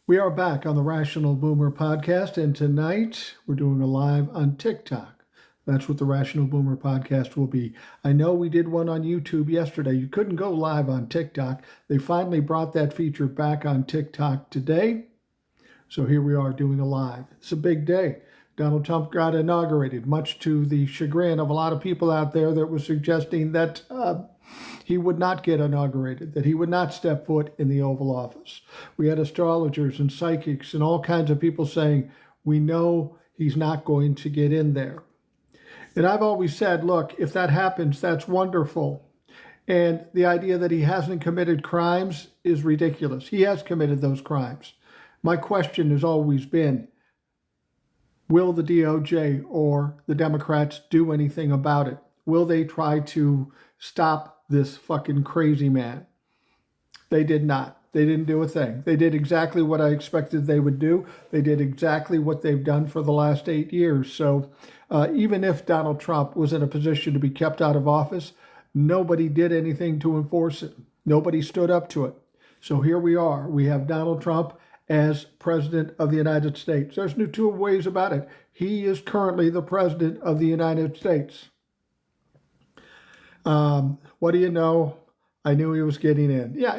We are back on the Rational Boomer podcast, and tonight we're doing a live on TikTok. That's what the Rational Boomer podcast will be. I know we did one on YouTube yesterday. You couldn't go live on TikTok. They finally brought that feature back on TikTok today. So here we are doing a live. It's a big day. Donald Trump got inaugurated, much to the chagrin of a lot of people out there that were suggesting that he would not get inaugurated, that he would not step foot in the Oval Office. We had astrologers and psychics and all kinds of people saying, we know he's not going to get in there. And I've always said, look, if that happens, that's wonderful. And the idea that he hasn't committed crimes is ridiculous. He has committed those crimes. My question has always been, will the DOJ or the Democrats do anything about it? Will they try to stop this fucking crazy man? They did not. They didn't do a thing. They did exactly what I expected they would do. They did exactly what they've done for the last 8 years. So even if Donald Trump was in a position to be kept out of office, nobody did anything to enforce it. Nobody stood up to it. So here we are. We have Donald Trump as President of the United States. There's no two ways about it. He is currently the President of the United States. What do you know? I knew he was getting in. Yeah,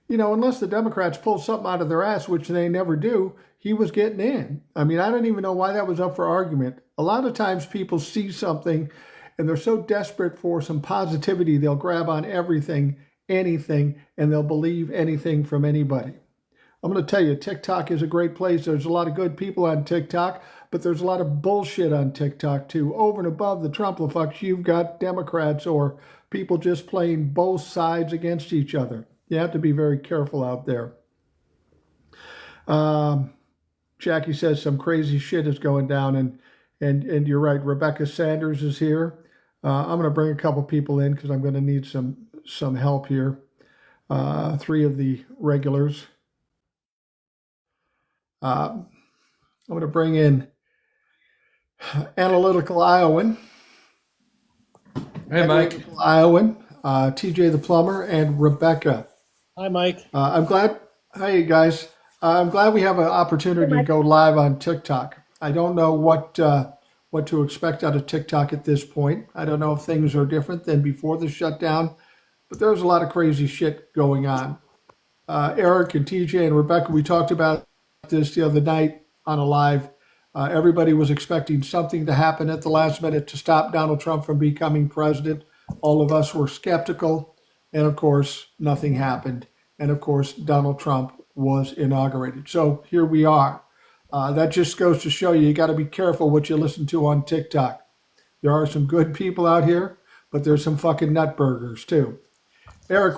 you know, unless the Democrats pull something out of their ass, which they never do, he was getting in. I mean, I don't even know why that was up for argument. A lot of times people see something and they're so desperate for some positivity, they'll grab on everything, anything, and they'll believe anything from anybody. I'm going to tell you, TikTok is a great place. There's a lot of good people on TikTok, but there's a lot of bullshit on TikTok too. Over and above the Trump-fucks, you've got Democrats or people just playing both sides against each other. You have to be very careful out there. Jackie says some crazy shit is going down, and you're right. Rebecca Sanders is here. I'm going to bring a couple people in because I'm going to need some help here. 3 of the regulars. I'm going to bring in Analytical Iowan. Hey, Mike. Analytical Iowan, TJ the Plumber, and Rebecca. Hi, Mike. I'm glad. Hey, guys. I'm glad we have an opportunity to go live on TikTok. I don't know what to expect out of TikTok at this point. I don't know if things are different than before the shutdown, but there's a lot of crazy shit going on. Eric and TJ and Rebecca, we talked about this the other night on a live. Everybody was expecting something to happen at the last minute to stop Donald Trump from becoming president. All of us were skeptical. And of course, nothing happened. And of course, Donald Trump was inaugurated. So here we are. That just goes to show you got to be careful what you listen to on TikTok. There are some good people out here, but there's some fucking nutburgers too. Eric,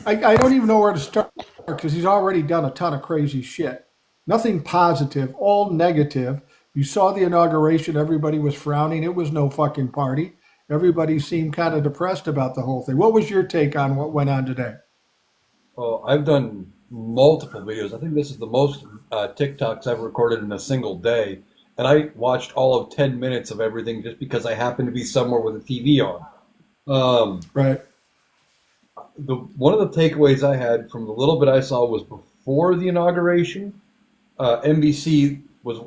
I don't even know where to start because he's already done a ton of crazy shit. Nothing positive, all negative. You saw the inauguration, everybody was frowning. It was no fucking party. Everybody seemed kind of depressed about the whole thing. What was your take on what went on today? Well, I've done multiple videos. I think this is the most TikToks I've recorded in a single day. And I watched all of 10 minutes of everything just because I happened to be somewhere with a TV on. Right. One of the takeaways I had from the little bit I saw was before the inauguration, NBC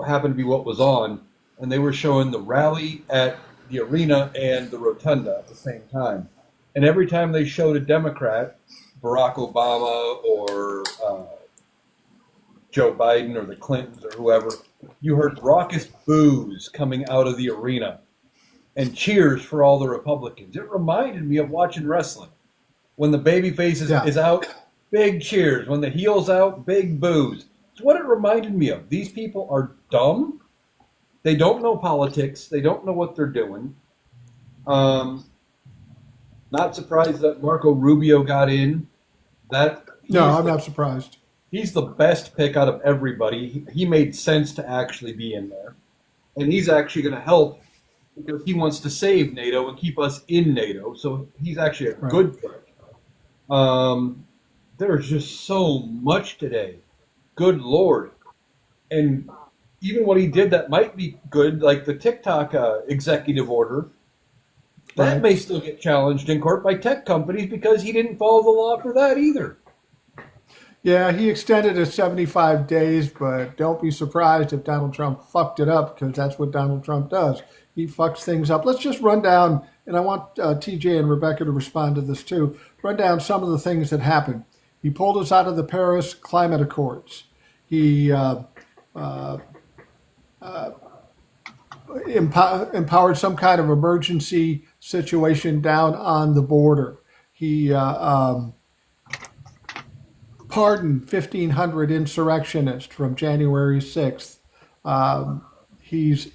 happened to be what was on, and they were showing the rally at the arena and the rotunda at the same time. And every time they showed a Democrat, Barack Obama or Joe Biden or the Clintons or whoever, you heard raucous boos coming out of the arena and cheers for all the Republicans. It reminded me of watching wrestling. When the baby face is out, big cheers. When the heel's out, big boos. It's what it reminded me of. These people are dumb. They don't know politics. They don't know what they're doing. Not surprised that Marco Rubio got in. No, I'm not surprised. He's the best pick out of everybody. He made sense to actually be in there. And he's actually going to help because he wants to save NATO and keep us in NATO. So he's actually a good pick. There's just so much today. Good Lord. And even what he did that might be good, like the TikTok executive order, that may still get challenged in court by tech companies because he didn't follow the law for that either. Yeah, he extended it 75 days, but don't be surprised if Donald Trump fucked it up because that's what Donald Trump does. He fucks things up. Let's just run down, and I want TJ and Rebecca to respond to this too. Run down some of the things that happened. He pulled us out of the Paris Climate Accords. He empowered some kind of emergency situation down on the border. He pardoned 1,500 insurrectionists from January 6th. Um, he's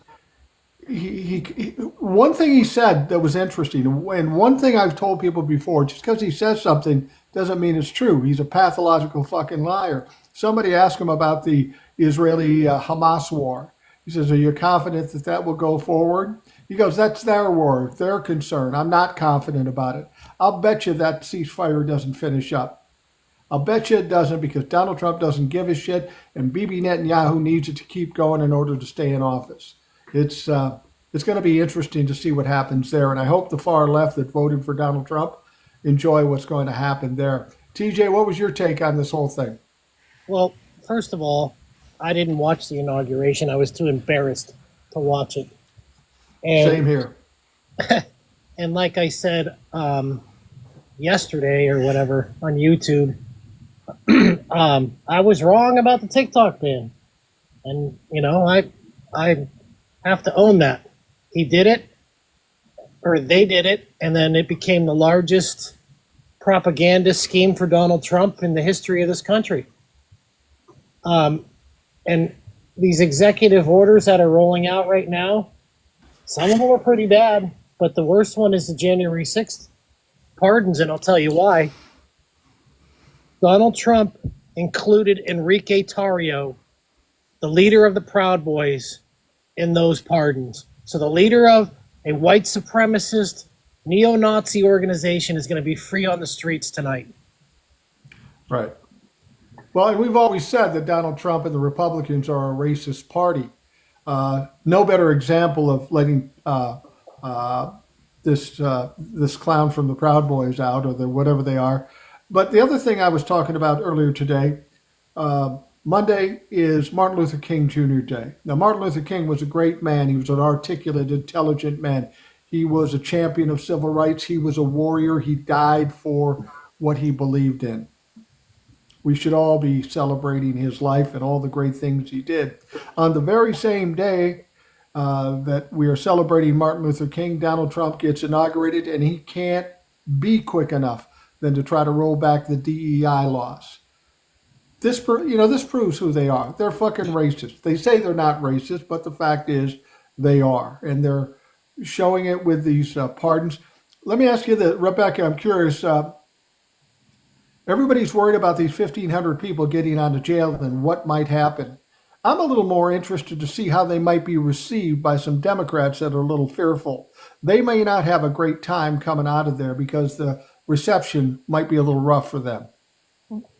one thing he said that was interesting, and one thing I've told people before, just because he says something doesn't mean it's true. He's a pathological fucking liar. Somebody asked him about the Israeli Hamas war. He says, "Are you confident that that will go forward?" He goes, "That's their war, their concern. I'm not confident about it. I'll bet you that ceasefire doesn't finish up. I'll bet you it doesn't because Donald Trump doesn't give a shit, and Bibi Netanyahu needs it to keep going in order to stay in office." It's going to be interesting to see what happens there, and I hope the far left that voted for Donald Trump enjoy what's going to happen there. TJ, what was your take on this whole thing? Well, first of all, I didn't watch the inauguration. I was too embarrassed to watch it. And, Same here. And like I said yesterday or whatever on YouTube, I was wrong about the TikTok ban, and I have to own that. He did it, or they did it, and then it became the largest propaganda scheme for Donald Trump in the history of this country. And these executive orders that are rolling out right now, some of them are pretty bad, but the worst one is the January 6th pardons, and I'll tell you why. Donald Trump included Enrique Tarrio, the leader of the Proud Boys, in those pardons. So the leader of a white supremacist neo-Nazi organization is going to be free on the streets tonight. Right. Well, and we've always said that Donald Trump and the Republicans are a racist party. No better example of letting this clown from the Proud Boys out, or whatever they are. But the other thing I was talking about earlier today, Monday is Martin Luther King Jr. Day. Now, Martin Luther King was a great man. He was an articulate, intelligent man. He was a champion of civil rights. He was a warrior. He died for what he believed in. We should all be celebrating his life and all the great things he did. On the very same day that we are celebrating Martin Luther King, Donald Trump gets inaugurated, and he can't be quick enough than to try to roll back the DEI laws. This proves who they are. They're fucking racist. They say they're not racist, but the fact is they are, and they're showing it with these pardons. Let me ask you this, Rebecca. I'm curious. Everybody's worried about these 1,500 people getting out of jail and what might happen. I'm a little more interested to see how they might be received by some Democrats that are a little fearful. They may not have a great time coming out of there because the reception might be a little rough for them.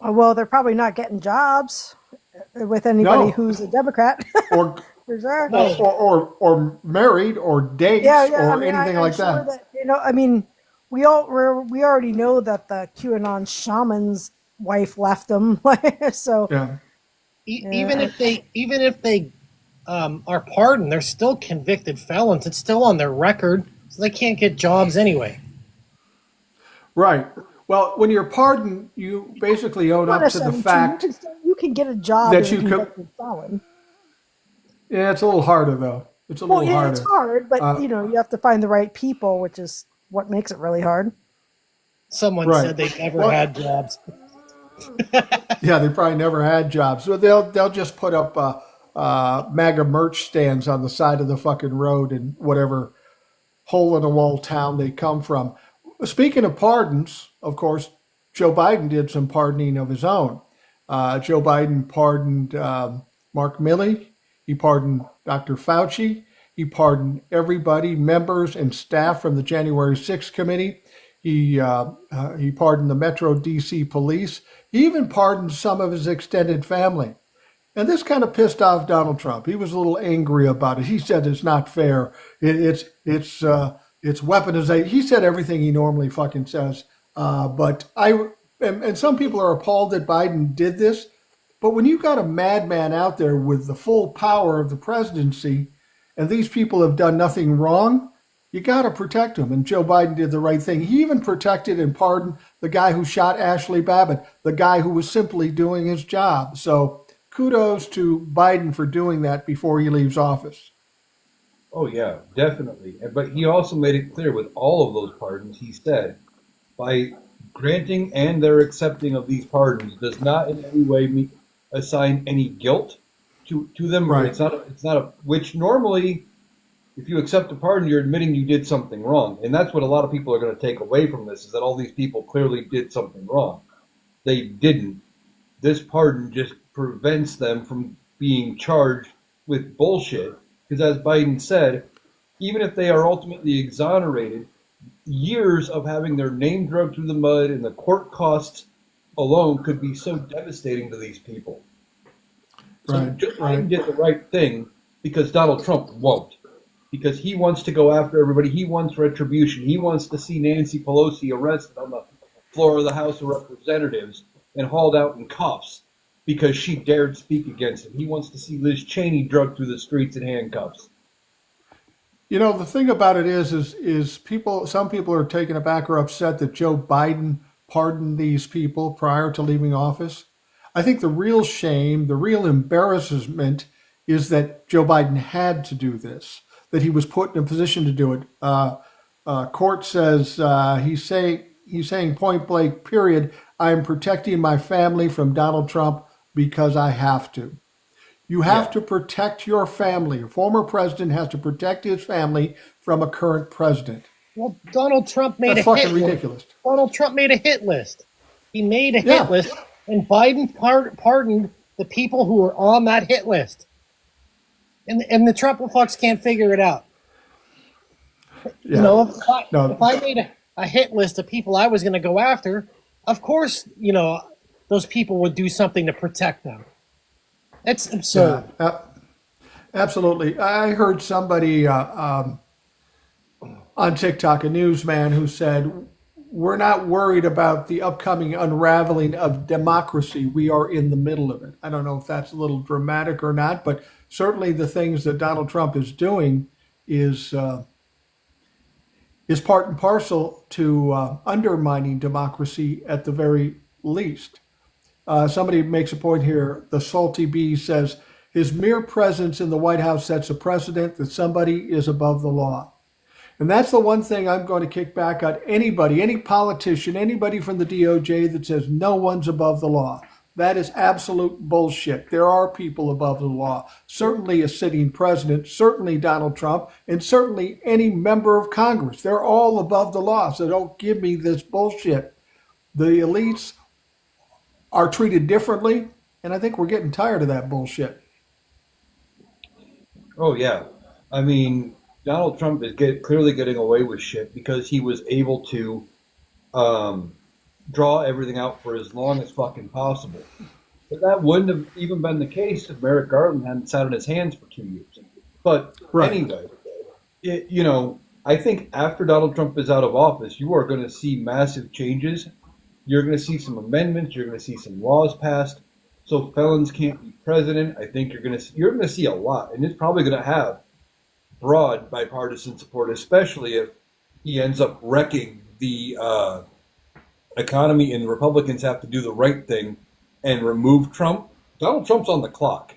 Well, they're probably not getting jobs with anybody who's a Democrat. or, sure. or married or dates or anything like sure that. We already know that the QAnon shaman's wife left him. So yeah. Even if they are pardoned, they're still convicted felons. It's still on their record, so they can't get jobs anyway. Right. Well, when you're pardoned, you basically own up to the fact you can get a job that as a convicted felon. Yeah, it's a little harder though. It's a little harder. It's hard, but you have to find the right people, which is what makes it really hard. Someone said they never had jobs. Yeah, they probably never had jobs. So they'll just put up MAGA merch stands on the side of the fucking road in whatever hole in the wall town they come from. Speaking of pardons, of course, Joe Biden did some pardoning of his own. Joe Biden pardoned Mark Milley. He pardoned Dr. Fauci. He pardoned everybody, members and staff from the January 6th committee. He pardoned the Metro DC police. He even pardoned some of his extended family. And this kind of pissed off Donald Trump. He was a little angry about it. He said it's not fair. It's weaponization. He said everything he normally fucking says. But and some people are appalled that Biden did this, but when you've got a madman out there with the full power of the presidency, and these people have done nothing wrong, you got to protect them. And Joe Biden did the right thing. He even protected and pardoned the guy who shot Ashley Babbitt, the guy who was simply doing his job. So kudos to Biden for doing that before he leaves office. Oh, yeah, definitely. But he also made it clear with all of those pardons, he said, by granting and their accepting of these pardons does not in any way assign any guilt to them. Right. It's not a, which normally, if you accept a pardon, you're admitting you did something wrong. And that's what a lot of people are going to take away from this, is that all these people clearly did something wrong. They didn't. This pardon just prevents them from being charged with bullshit. Because as Biden said, even if they are ultimately exonerated, years of having their name dragged through the mud and the court costs alone could be so devastating to these people. So Joe Biden did the right thing because Donald Trump won't. Because he wants to go after everybody. He wants retribution. He wants to see Nancy Pelosi arrested on the floor of the House of Representatives and hauled out in cuffs because she dared speak against him. He wants to see Liz Cheney drugged through the streets in handcuffs. You know, the thing about it is people, some people are taken aback or upset that Joe Biden pardoned these people prior to leaving office. I think the real shame, the real embarrassment is that Joe Biden had to do this, that he was put in a position to do it. Court says he's saying point blank, period, I am protecting my family from Donald Trump because I have to. You have to protect your family. A former president has to protect his family from a current president. Well, Donald Trump made That's a hit fucking ridiculous. list. Donald Trump made a hit list. He made a hit list, and Biden pardoned the people who were on that hit list. And the Trump fucks can't figure it out. Yeah. You know, if I made a hit list of people I was going to go after, of course, you know, those people would do something to protect them. That's absurd. Yeah, absolutely. I heard somebody on TikTok, a newsman, who said, we're not worried about the upcoming unraveling of democracy. We are in the middle of it. I don't know if that's a little dramatic or not, but certainly the things that Donald Trump is doing is part and parcel to undermining democracy at the very least. Somebody makes a point here. The Salty Bee says, his mere presence in the White House sets a precedent that somebody is above the law. And that's the one thing I'm going to kick back at anybody, any politician, anybody from the DOJ that says no one's above the law. That is absolute bullshit. There are people above the law. Certainly a sitting president, certainly Donald Trump, and certainly any member of Congress. They're all above the law, so don't give me this bullshit. The elites are treated differently, and I think we're getting tired of that bullshit. Oh, yeah. I mean, Donald Trump is clearly getting away with shit because he was able to draw everything out for as long as fucking possible. But that wouldn't have even been the case if Merrick Garland hadn't sat on his hands for 2 years. But anyway, you know, I think after Donald Trump is out of office, you are going to see massive changes. You're going to see some amendments. You're going to see some laws passed, so felons can't be president. I think you're going to see a lot, and it's probably going to have broad bipartisan support, especially if he ends up wrecking the economy and Republicans have to do the right thing and remove Trump. Donald Trump's on the clock,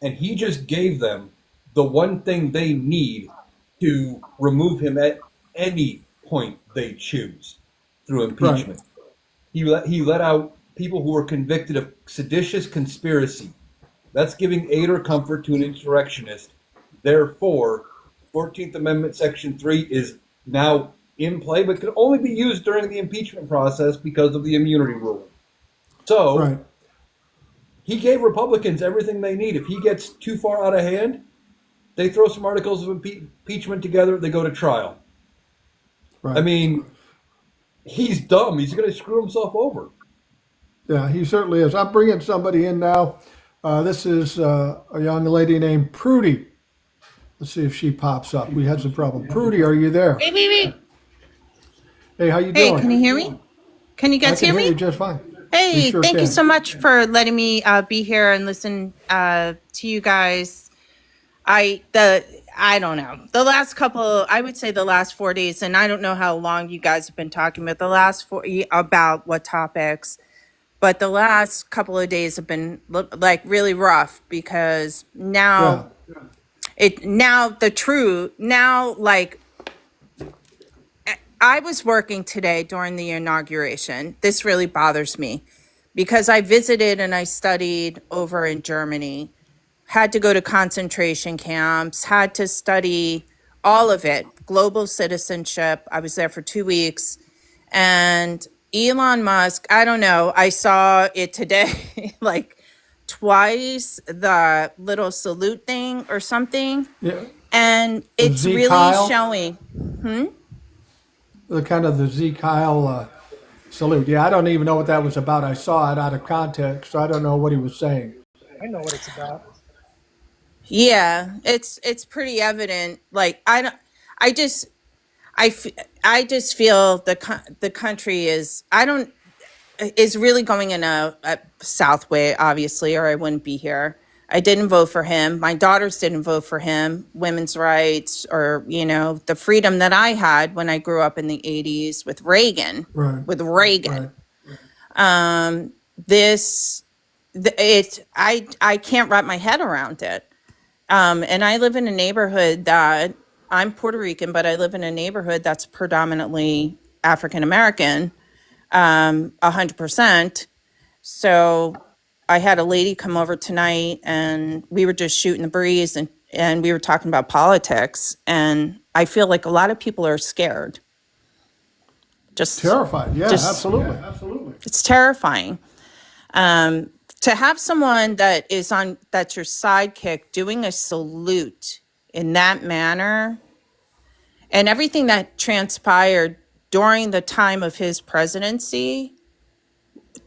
and he just gave them the one thing they need to remove him at any point they choose through impeachment. Right. He let out people who were convicted of seditious conspiracy. That's giving aid or comfort to an insurrectionist. Therefore, 14th Amendment Section 3 is now in play, but can only be used during the impeachment process because of the immunity ruling. So, he gave Republicans everything they need. If he gets too far out of hand, they throw some articles of impeachment together, they go to trial. Right. I mean, he's dumb. He's going to screw himself over. Yeah, he certainly is. I'm bringing somebody in now. This is a young lady named Prudy. Let's see if she pops up. We had some problem. Prudy, are you there? Hey, baby. Hey, how you doing? Hey, can you hear me? Can you I guys can hear hear me? you just fine. We Hey, sure thank you can. so much for letting me be here and listen to you guys. I don't know. The last couple, I would say the last 4 days, and I don't know how long you guys have been talking about the last about what topics, but the last couple of days have been like really rough because Yeah. now the truth now like I was working today during the inauguration. This really bothers me because I visited and I studied over in Germany, had to go to concentration camps, had to study all of it, global citizenship. I was there for 2 weeks. And Elon Musk, I don't know, I saw it today like twice, the little salute thing or something. Yeah. And The it's Z really Kyle, showing. the kind of the Z Kyle salute. Yeah, I don't even know what that was about. I saw it out of context, so I don't know what he was saying. I know what it's about. Yeah, it's pretty evident. Like I don't, I just I just feel the country is I don't is really going in a south way, obviously, or I wouldn't be here. I didn't vote for him. My daughters didn't vote for him. Women's rights, or the freedom that I had when I grew up in the '80s with Reagan, Right. with Reagan. Right. This, I can't wrap my head around it. And I live in a neighborhood that I'm Puerto Rican, but I live in a neighborhood that's predominantly African American, 100%. So I had a lady come over tonight and we were just shooting the breeze and we were talking about politics. And I feel like a lot of people are scared. Terrified. Yeah, Just, absolutely. it's terrifying. To have someone that's your sidekick doing a salute in that manner and everything that transpired during the time of his presidency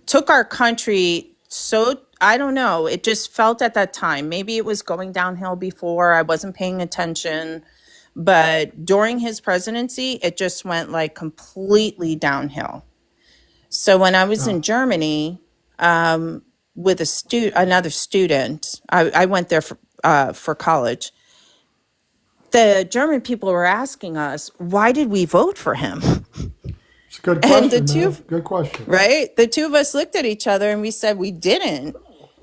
took our country so, I don't know, it just felt at that time. Maybe it was going downhill before, I wasn't paying attention, but during his presidency, it just went like completely downhill. So when I was in Germany, with another student, I went there for college. The German people were asking us, why did we vote for him? It's a good And question, man. Good question. right? The two of us looked at each other and we said we didn't.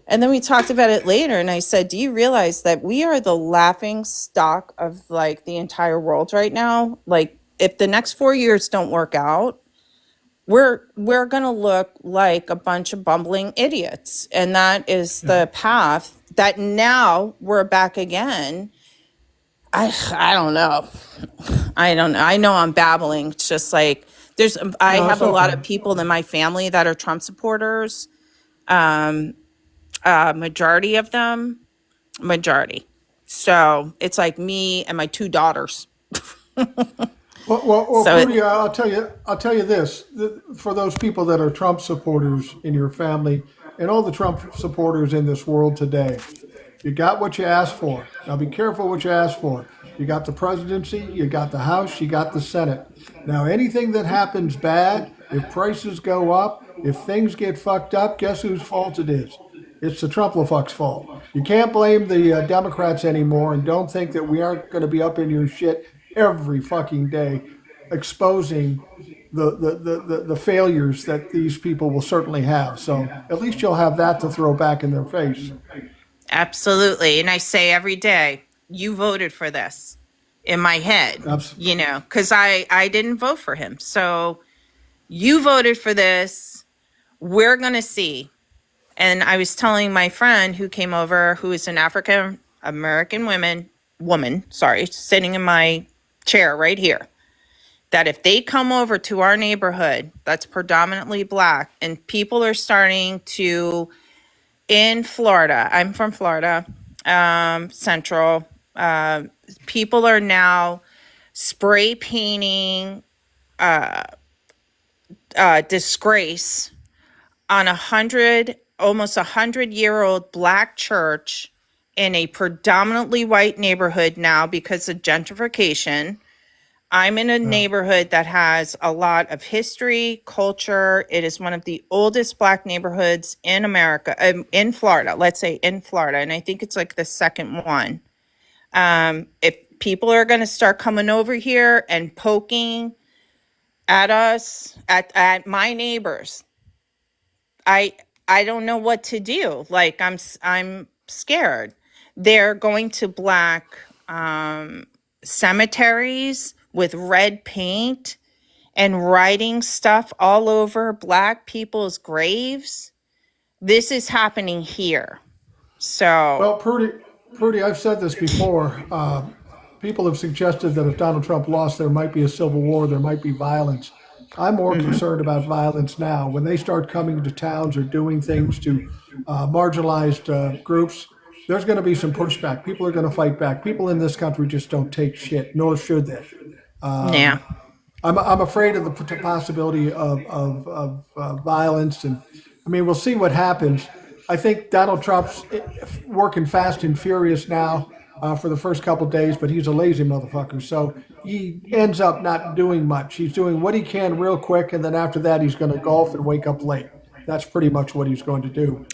And then we talked about it later. And I said, do you realize that we are the laughing stock of like the entire world right now? Like if the next 4 years don't work out, we're going to look like a bunch of bumbling idiots. And that is the path that now we're back again. I don't know. I don't know. I know I'm babbling. It's just like I No, have it's a lot okay. of people in my family that are Trump supporters. Majority of them, majority. So it's like me and my two daughters. Well, So Pooty, I'll tell you this: for those people that are Trump supporters in your family and all the Trump supporters in this world today, you got what you asked for. Now be careful what you ask for. You got the presidency, you got the House, you got the Senate. Now anything that happens bad, if prices go up, if things get fucked up, guess whose fault it is? It's the Trump-la-fuck's fault. You can't blame the Democrats anymore, and don't think that we aren't going to be up in your shit every fucking day, exposing the failures that these people will certainly have. So at least you'll have that to throw back in their face. absolutely. And I say every day, you voted for this in my head, Abs- because I didn't vote for him. So you voted for this. We're going to see. And I was telling my friend who came over, who is an African American woman, sitting in my chair right here, that if they come over to our neighborhood that's predominantly Black and people are starting to, in Florida, I'm from Florida, Central, people are now spray painting disgrace on almost 100-year-old Black church in a predominantly white neighborhood now because of gentrification. I'm in a neighborhood that has a lot of history, culture. It is one of the oldest Black neighborhoods in America, in Florida, let's say in Florida. And I think it's like the second one. If people are going to start coming over here and poking at us, at my neighbors, I don't know what to do. Like I'm scared. They're going to Black cemeteries with red paint and writing stuff all over Black people's graves. This is happening here. So, Well, Prudy, I've said this before. People have suggested that if Donald Trump lost, there might be a civil war, there might be violence. I'm more concerned about violence now. When they start coming to towns or doing things to marginalized groups, there's going to be some pushback. People are going to fight back. People in this country just don't take shit, nor should they. yeah. I'm afraid of the possibility of violence, and I mean, we'll see what happens. I think Donald Trump's working fast and furious now for the first couple of days, but he's a lazy motherfucker, so he ends up not doing much. He's doing what he can real quick, and then after that, he's going to golf and wake up late. That's pretty much what he's going to do.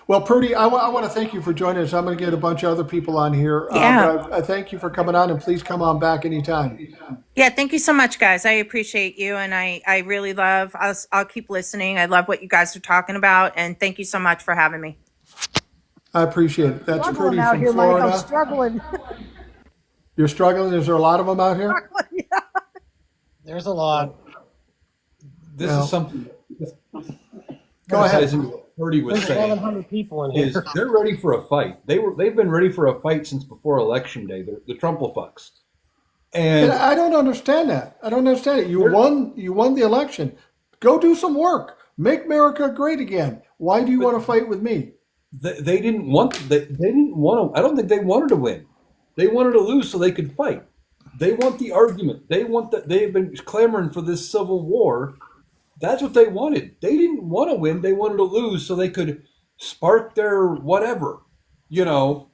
Well, Prudy, I want to thank you for joining us. I'm going to get a bunch of other people on here. Yeah. But I thank you for coming on, and please come on back anytime. Yeah, thank you so much, guys. I appreciate you, and I really love. I'll keep listening. I love what you guys are talking about, and thank you so much for having me. I appreciate it. That's Struggling Prudy out from here, Mike. I'm Florida. struggling. You're struggling? Is there a lot of them out here? Yeah. There's a lot. This No. is something. Go ahead. Ties into what Purdy was There's saying. 1,100 people in Is here. they're ready for a fight. They've been ready for a fight since before Election Day. The Trumplefucks. And And I don't understand that. I don't understand it. You won the election. Go do some work. Make America great again. Why do you want to fight with me? they didn't want. They didn't want to. I don't think they wanted to win. They wanted to lose so they could fight. They want the argument. They want that. They've been clamoring for this civil war. That's what they wanted. They didn't want to win. They wanted to lose so they could spark their whatever, you know.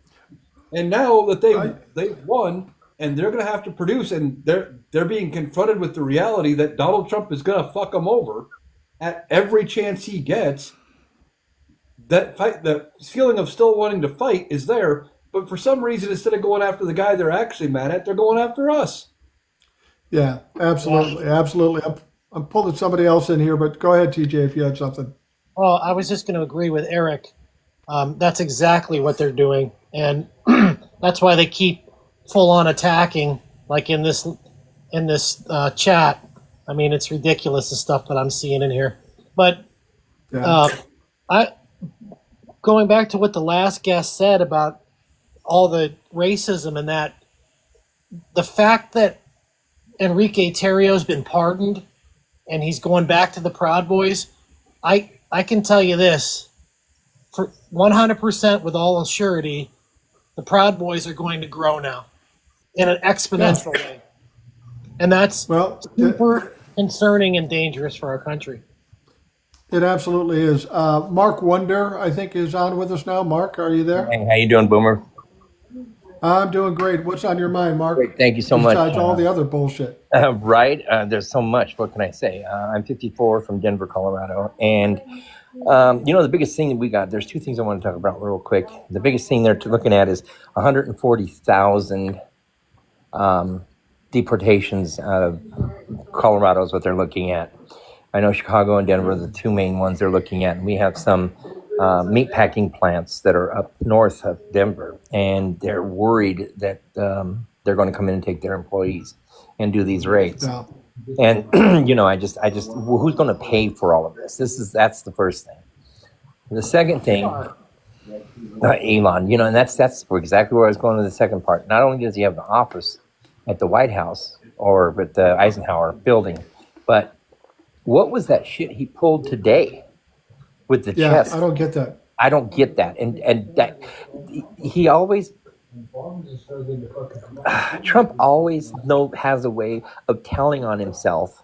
And now that they've won and they're going to have to produce, and they're being confronted with the reality that Donald Trump is going to fuck them over at every chance he gets. That fight, the feeling of still wanting to fight is there, but for some reason, instead of going after the guy they're actually mad at, they're going after us. Yeah, absolutely. Absolutely. I'm pulling somebody else in here, but go ahead, TJ, if you had something. Well, I was just going to agree with Eric. That's exactly what they're doing, and that's why they keep full on attacking, like in this chat. I mean, it's ridiculous the stuff that I'm seeing in here. But Yeah. I going back to what the last guest said about all the racism and that, the fact that Enrique Tarrio's been pardoned and he's going back to the Proud Boys, I can tell you this, for 100% with all surety, the Proud Boys are going to grow now in an exponential way. And that's Well, super concerning and dangerous for our country. it absolutely is. Mark Wonder, I think, is on with us now. Mark, are you there? Hey, how you doing, Boomer? I'm doing great. What's on your mind, Mark? Great, thank you so much. Besides all the other bullshit. Right, there's so much. What can I say? I'm 54 from Denver, Colorado, and the biggest thing that we got. There's two things I want to talk about real quick. The biggest thing they're looking at is 140,000 deportations out of Colorado is what they're looking at. I know Chicago and Denver are the two main ones they're looking at. And we have some meat packing plants that are up north of Denver, and they're worried that they're going to come in and take their employees and do these raids. Yeah. And I just, well, who's going to pay for all of this? That's the first thing. The second thing, Elon, and that's exactly where I was going to the second part. Not only does he have the office at the White House or at the Eisenhower building, but what was that shit he pulled today with the Yeah, chest? I don't get that. I don't get that. And that he always, Trump always has a way of telling on himself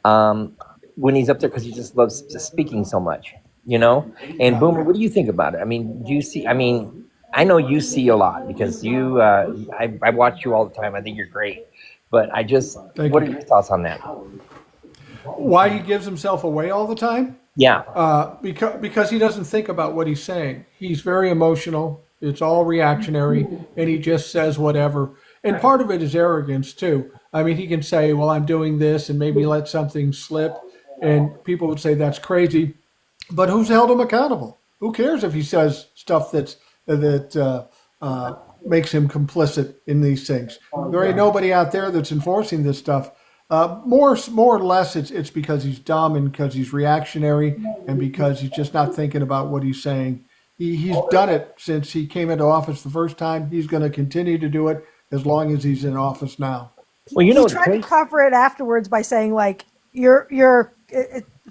when he's up there because he just loves speaking so much, And Boomer, what do you think about it? I mean, do you see, I know you see a lot because I watch you all the time. I think you're great. But Thank what are you. your thoughts on that? Why he gives himself away all the time? Yeah. Because he doesn't think about what he's saying. He's very emotional. It's all reactionary, and he just says whatever. And part of it is arrogance too. I mean, he can say, "Well, I'm doing this," and maybe let something slip, and people would say that's crazy. But who's held him accountable? Who cares if he says stuff that makes him complicit in these things? There ain't nobody out there that's enforcing this stuff. More or less, it's because he's dumb and because he's reactionary and because he's just not thinking about what he's saying. He's done it since he came into office the first time. He's going to continue to do it as long as he's in office now. Well, He tried to cover it afterwards by saying like you're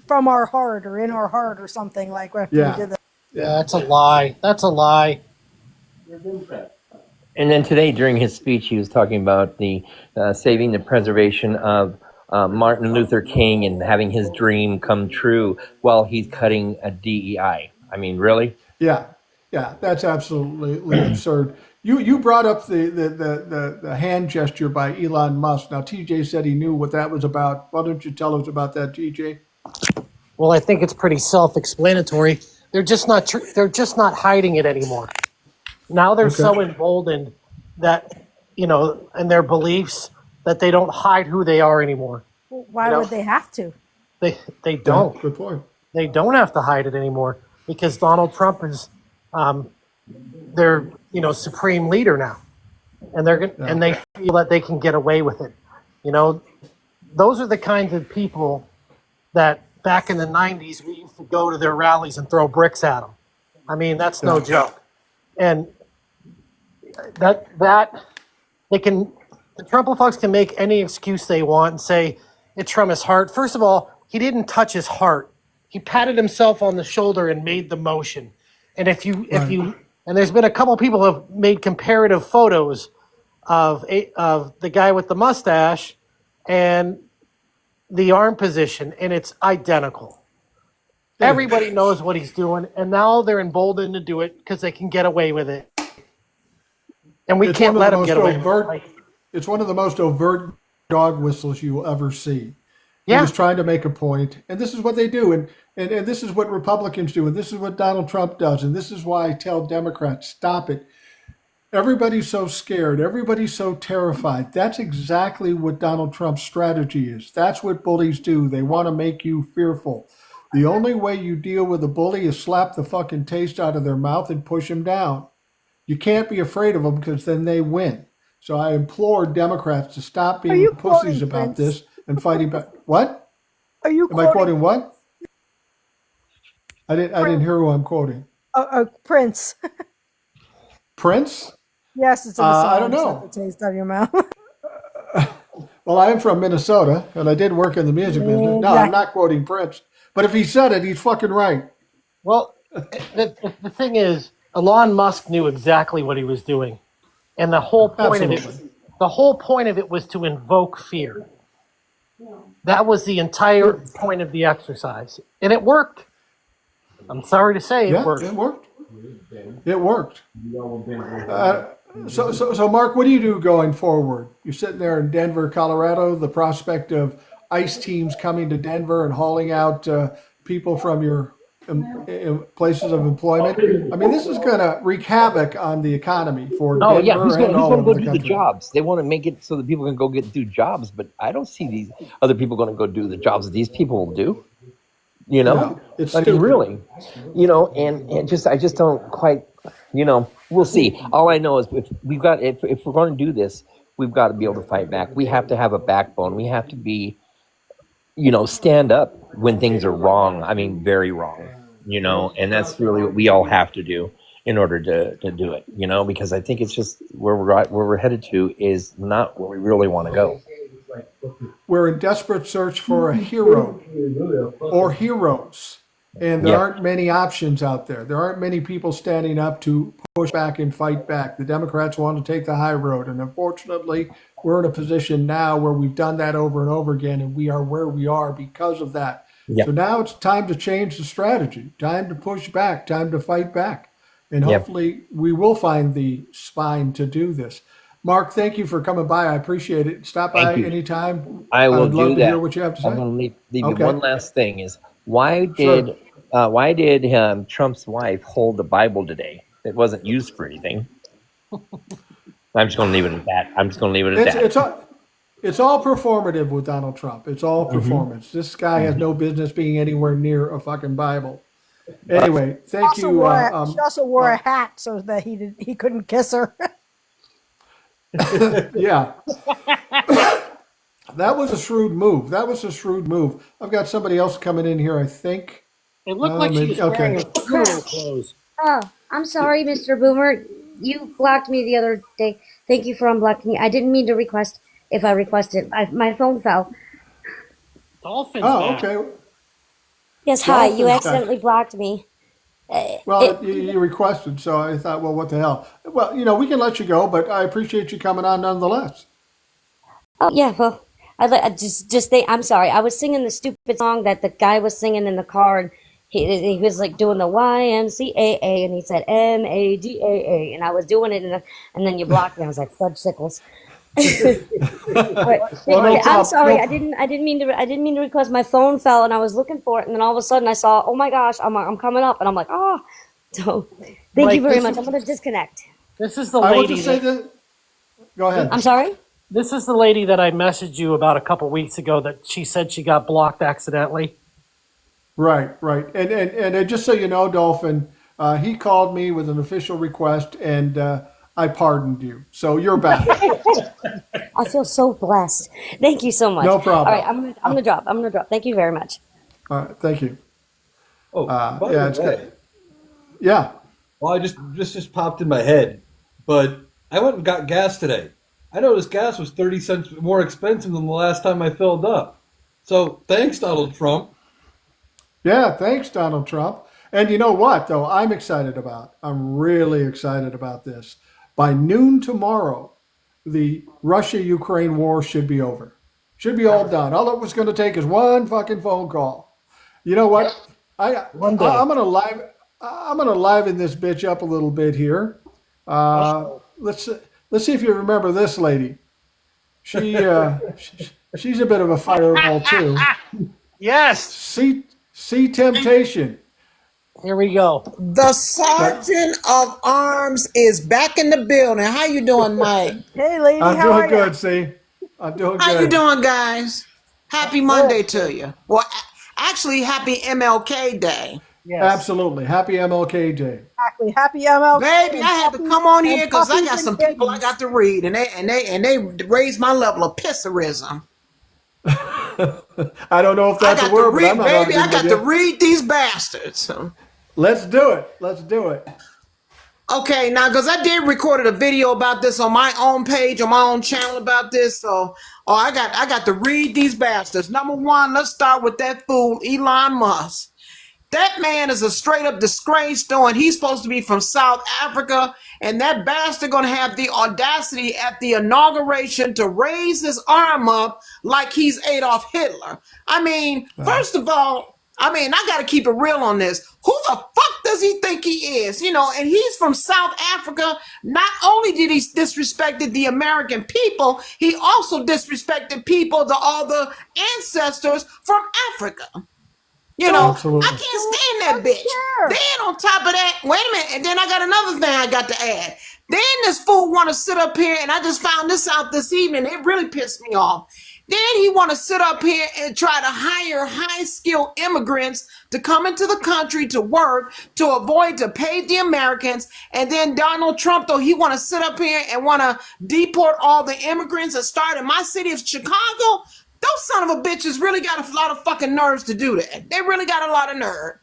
from our heart or in our heart or something like after Yeah. he did that. Yeah, that's a lie. That's a lie. And then today, during his speech, he was talking about the saving the preservation of Martin Luther King and having his dream come true while he's cutting a DEI. I mean, really? Yeah, that's absolutely absurd. You brought up the hand gesture by Elon Musk. Now, TJ said he knew what that was about. Why don't you tell us about that, TJ? Well, I think it's pretty self-explanatory. They're just not hiding it anymore. Now they're so emboldened that, in their beliefs that they don't hide who they are anymore. Why would they have to? They don't. Yeah, good point. They don't have to hide it anymore because Donald Trump is their supreme leader now, and and they feel that they can get away with it. Those are the kinds of people that back in the 90s we used to go to their rallies and throw bricks at them. I mean, that's no joke. And that the Trump folks can make any excuse they want and say it's from his heart. First of all, he didn't touch his heart. He patted himself on the shoulder and made the motion. And if you and there's been a couple people who have made comparative photos of the guy with the mustache and the arm position, and it's identical. Everybody knows what he's doing, and now they're emboldened to do it because they can get away with it. And we can't let them get away with it. It's one of the most overt dog whistles you will ever see. He Yeah. was trying to make a point, and this is what they do, and this is what Republicans do, and this is what Donald Trump does, and this is why I tell Democrats, stop it. Everybody's so scared. Everybody's so terrified. That's exactly what Donald Trump's strategy is. That's what bullies do. They want to make you fearful. The only way you deal with a bully is slap the fucking taste out of their mouth and push them down. You can't be afraid of them because then they win. So I implore Democrats to stop being you pussies quoting about Prince? this and fighting back. What? Are you Am I quoting what? I didn't hear who I'm quoting. Prince? Prince? Yes, it's in the song. I don't know. Slap the taste out of your mouth. Well, I am from Minnesota, and I did work in the music business. No, I'm not quoting Prince. But if he said it, he's fucking right. Well, the thing is, Elon Musk knew exactly what he was doing, and the whole point of it was to invoke fear. That was the entire point of the exercise, and it worked. I'm sorry to say, it worked. It worked. It worked. So, Mark, what do you do going forward? You're sitting there in Denver, Colorado. The prospect of ICE teams coming to Denver and hauling out people from your places of employment. I mean, this is going to wreak havoc on the economy for Denver who's and all going to over go the do the country. jobs? They want to make it so that people can go do jobs, but I don't see these other people going to go do the jobs that these people will do. No, it's I mean, stupid. really, and I just don't quite, we'll see. All I know is if we're going to do this, we've got to be able to fight back. We have to have a backbone. We have to be, stand up when things are wrong. I mean, very wrong, and that's really what we all have to do in order to do it, because I think it's just where we're headed to is not where we really want to go. We're in desperate search for a hero or heroes. And there aren't many options out there. There aren't many people standing up to push back and fight back. The Democrats want to take the high road. And unfortunately, we're in a position now where we've done that over and over again, and we are where we are because of that. Yeah. So now it's time to change the strategy, time to push back, time to fight back. And Yep. hopefully we will find the spine to do this. Mark, thank you for coming by. I appreciate it. Stop by Thank you. anytime. I will I'd love do to hear that. what you have to I'm say. going to leave you Okay. one last thing is why Sure. did Trump's wife hold the Bible today? It wasn't used for anything. I'm just going to leave it at that. I'm just going to leave it at that. It's all performative with Donald Trump. It's all performance. This guy has no business being anywhere near a fucking Bible. Anyway, thank Also you. she also wore a hat so that he couldn't kiss her. Yeah. That was a shrewd move. I've got somebody else coming in here, I think. It looked like she was okay. wearing her funeral clothes. Oh, I'm sorry, Mr. Boomer. You blocked me the other day. Thank you for unblocking me. I didn't mean to request if I requested. My phone fell. Dolphins. Oh, back. okay. Yes, hi. You Dolphins accidentally blocked me. Well, you requested, so I thought, well, what the hell? Well, we can let you go, but I appreciate you coming on nonetheless. Oh yeah, well, I just think I'm sorry. I was singing the stupid song that the guy was singing in the car, and he was like doing the YMCAA, and he said MAGAA, and I was doing it, and then you blocked me. I was like, fudge sickles. I'm sorry. I didn't mean to request. My phone fell, and I was looking for it, and then all of a sudden I saw, oh my gosh, I'm coming up, and I'm like, oh. So, thank you very much. I'm gonna disconnect. This is the I want lady. to say that. Go ahead. I'm sorry. This is the lady that I messaged you about a couple weeks ago that she said she got blocked accidentally. Right. And just so you know, Dolphin, he called me with an official request, and I pardoned you. So you're back. I feel so blessed. Thank you so much. No problem. All right, I'm gonna drop. Thank you very much. All right, thank you. Oh, by yeah, the way, Yeah. well, I just popped in my head, but I went and got gas today. I noticed gas was 30 cents more expensive than the last time I filled up. So thanks, Donald Trump. Yeah, thanks, Donald Trump. And you know what, though, I'm really excited about this. By noon tomorrow, the Russia-Ukraine war should be over. Should be all done. All it was going to take is one fucking phone call. You know what? One day. I'm gonna liven this bitch up a little bit here. Let's see if you remember this lady. She's a bit of a fireball too. Yes. See Temptation. Here we go. The Sergeant of Arms is back in the building. How you doing, Mike? Hey, lady, I'm how are doing good. you? See, I'm doing How good. you doing, guys? Happy Monday to you. Well, actually, happy MLK Day. Yes. Absolutely. Happy MLK Day. Exactly. Happy MLK. Baby, I had to come on here because I got puppies some and people I kittens. got to read, and they raised my level of pisserism. I don't know if that's a word, but I'm not baby. I arguing got with to you. read these bastards. So. Let's do it. Okay, now because I did record a video about this on my own page, on my own channel about this, so I got to read these bastards. Number one, let's start with that fool Elon Musk. That man is a straight up disgrace, though, and he's supposed to be from South Africa, and that bastard gonna have the audacity at the inauguration to raise his arm up like he's Adolf Hitler. I mean, first of all, I got to keep it real on this. Who the fuck does he think he is? And he's from South Africa. Not only did he disrespected the American people, he also disrespected all the ancestors from Africa. Absolutely. I can't stand that bitch. Sure. Then on top of that, wait a minute, and then I got another thing I got to add. Then this fool want to sit up here, and I just found this out this evening. It really pissed me off. Then he want to sit up here and try to hire high-skilled immigrants to come into the country to work to avoid to pay the Americans. And then Donald Trump, though, he want to sit up here and want to deport all the immigrants and start in my city of Chicago. Those son of a bitches really got a lot of fucking nerves to do that. They really got a lot of nerve.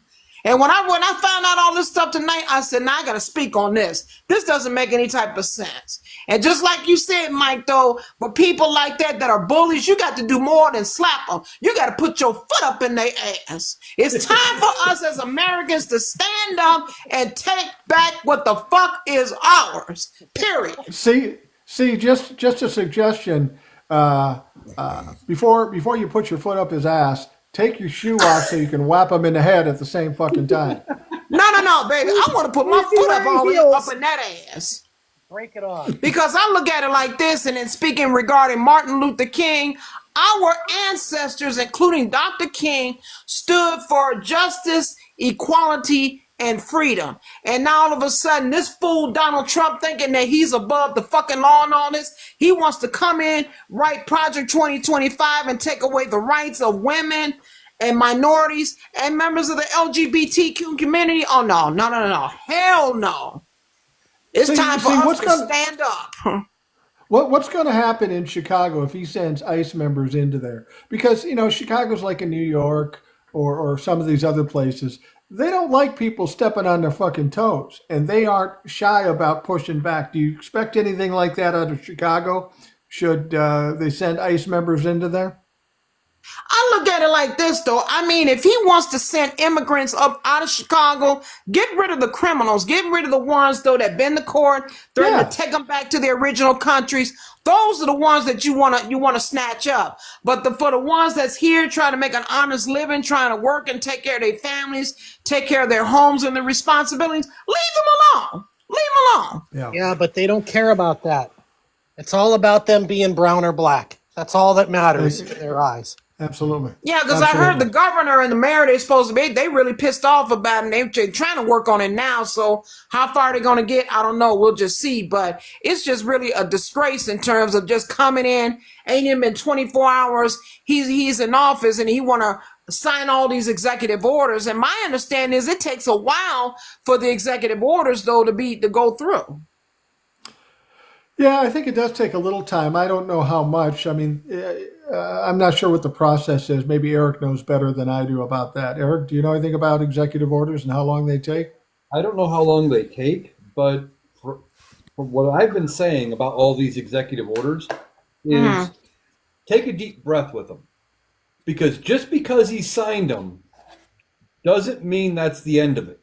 And when I found out all this stuff tonight, I said, now I got to speak on this. This doesn't make any type of sense. And just like you said, Mike, though, for people like that are bullies, you got to do more than slap them. You got to put your foot up in their ass. It's time for us as Americans to stand up and take back what the fuck is ours. Period. See, just a suggestion. Before you put your foot up his ass, take your shoe off so you can whap him in the head at the same fucking time. No, baby. I want to put my Please be foot up wearing all heels. up in that ass. Break it off. Because I look at it like this, and then speaking regarding Martin Luther King, our ancestors, including Dr. King, stood for justice, equality, and freedom. And now all of a sudden, this fool Donald Trump, thinking that he's above the fucking law and all this, he wants to come in, write Project 2025, and take away the rights of women and minorities and members of the LGBTQ community. Oh, no. Hell no. It's time for us to stand up. What's going to happen in Chicago if he sends ICE members into there? Because, Chicago's like in New York or some of these other places. They don't like people stepping on their fucking toes, and they aren't shy about pushing back. Do you expect anything like that out of Chicago? Should they send ICE members into there? I look at it like this, though. I mean, if he wants to send immigrants up out of Chicago, get rid of the criminals, get rid of the ones, though, that been to court, threaten to take them back to their original countries. Those are the ones that you want to snatch up. But for the ones that's here trying to make an honest living, trying to work and take care of their families, take care of their homes and their responsibilities, leave them alone. Leave them alone. Yeah, but they don't care about that. It's all about them being brown or black. That's all that matters in their eyes. Absolutely. Yeah, because I heard the governor and the mayor they're supposed to be, they really pissed off about it. And they're trying to work on it now. So how far they're going to get, I don't know. We'll just see. But it's just really a disgrace in terms of just coming in. Ain't even been 24 hours. He's in office and he want to sign all these executive orders. And my understanding is it takes a while for the executive orders, though, to go through. Yeah, I think it does take a little time. I don't know how much. I mean, I'm not sure what the process is. Maybe Eric knows better than I do about that. Eric, do you know anything about executive orders and how long they take? I don't know how long they take, but from what I've been saying about all these executive orders is take a deep breath with them. Because just because he signed them doesn't mean that's the end of it.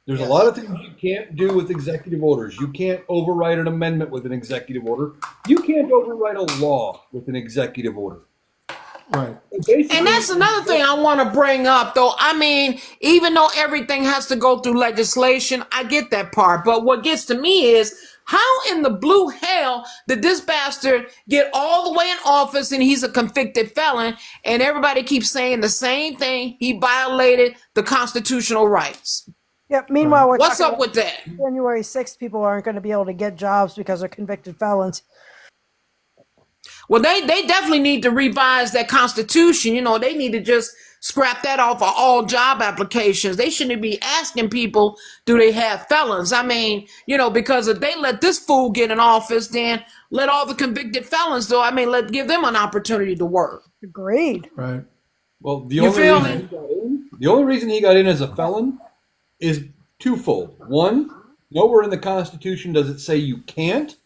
There's a lot of things you can't do with executive orders. You can't override an amendment with an executive order. You can't override a law with an executive order. Right. And that's another thing I want to bring up, though. I mean, even though everything has to go through legislation, I get that part. But what gets to me is, how in the blue hell did this bastard get all the way in office and he's a convicted felon and everybody keeps saying the same thing? He violated the constitutional rights. Yep. Meanwhile, what's up with that? January 6th, people aren't going to be able to get jobs because they're convicted felons. Well, they definitely need to revise that constitution. They need to just scrap that off of all job applications. They shouldn't be asking people, do they have felons? I mean, because if they let this fool get in office, then let all the convicted felons do. I mean, give them an opportunity to work. Agreed. Right. Well, the only reason he got in as a felon is twofold. One, nowhere in the Constitution does it say you can't,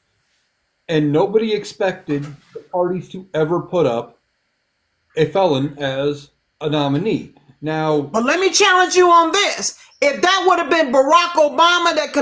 and nobody expected the parties to ever put up a felon as a nominee. Now, but let me challenge you on this. If that would have been Barack Obama that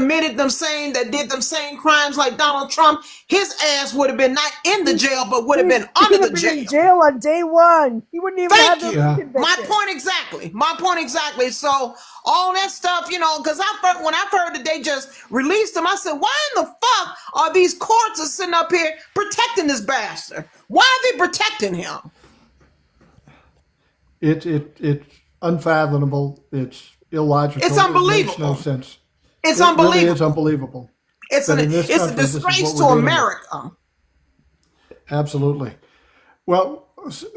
did them same crimes like Donald Trump, his ass would have been not in the jail, but would have been under the jail. In jail on day one. He wouldn't even have to be convicted. My point exactly. So all that stuff, because when I heard that they just released him, I said, why in the fuck are these courts are sitting up here protecting this bastard? Why are they protecting him? It's unfathomable. It's illogical. It's unbelievable. It makes no sense. It's unbelievable. Really is unbelievable. It's a disgrace to America. Absolutely. Well,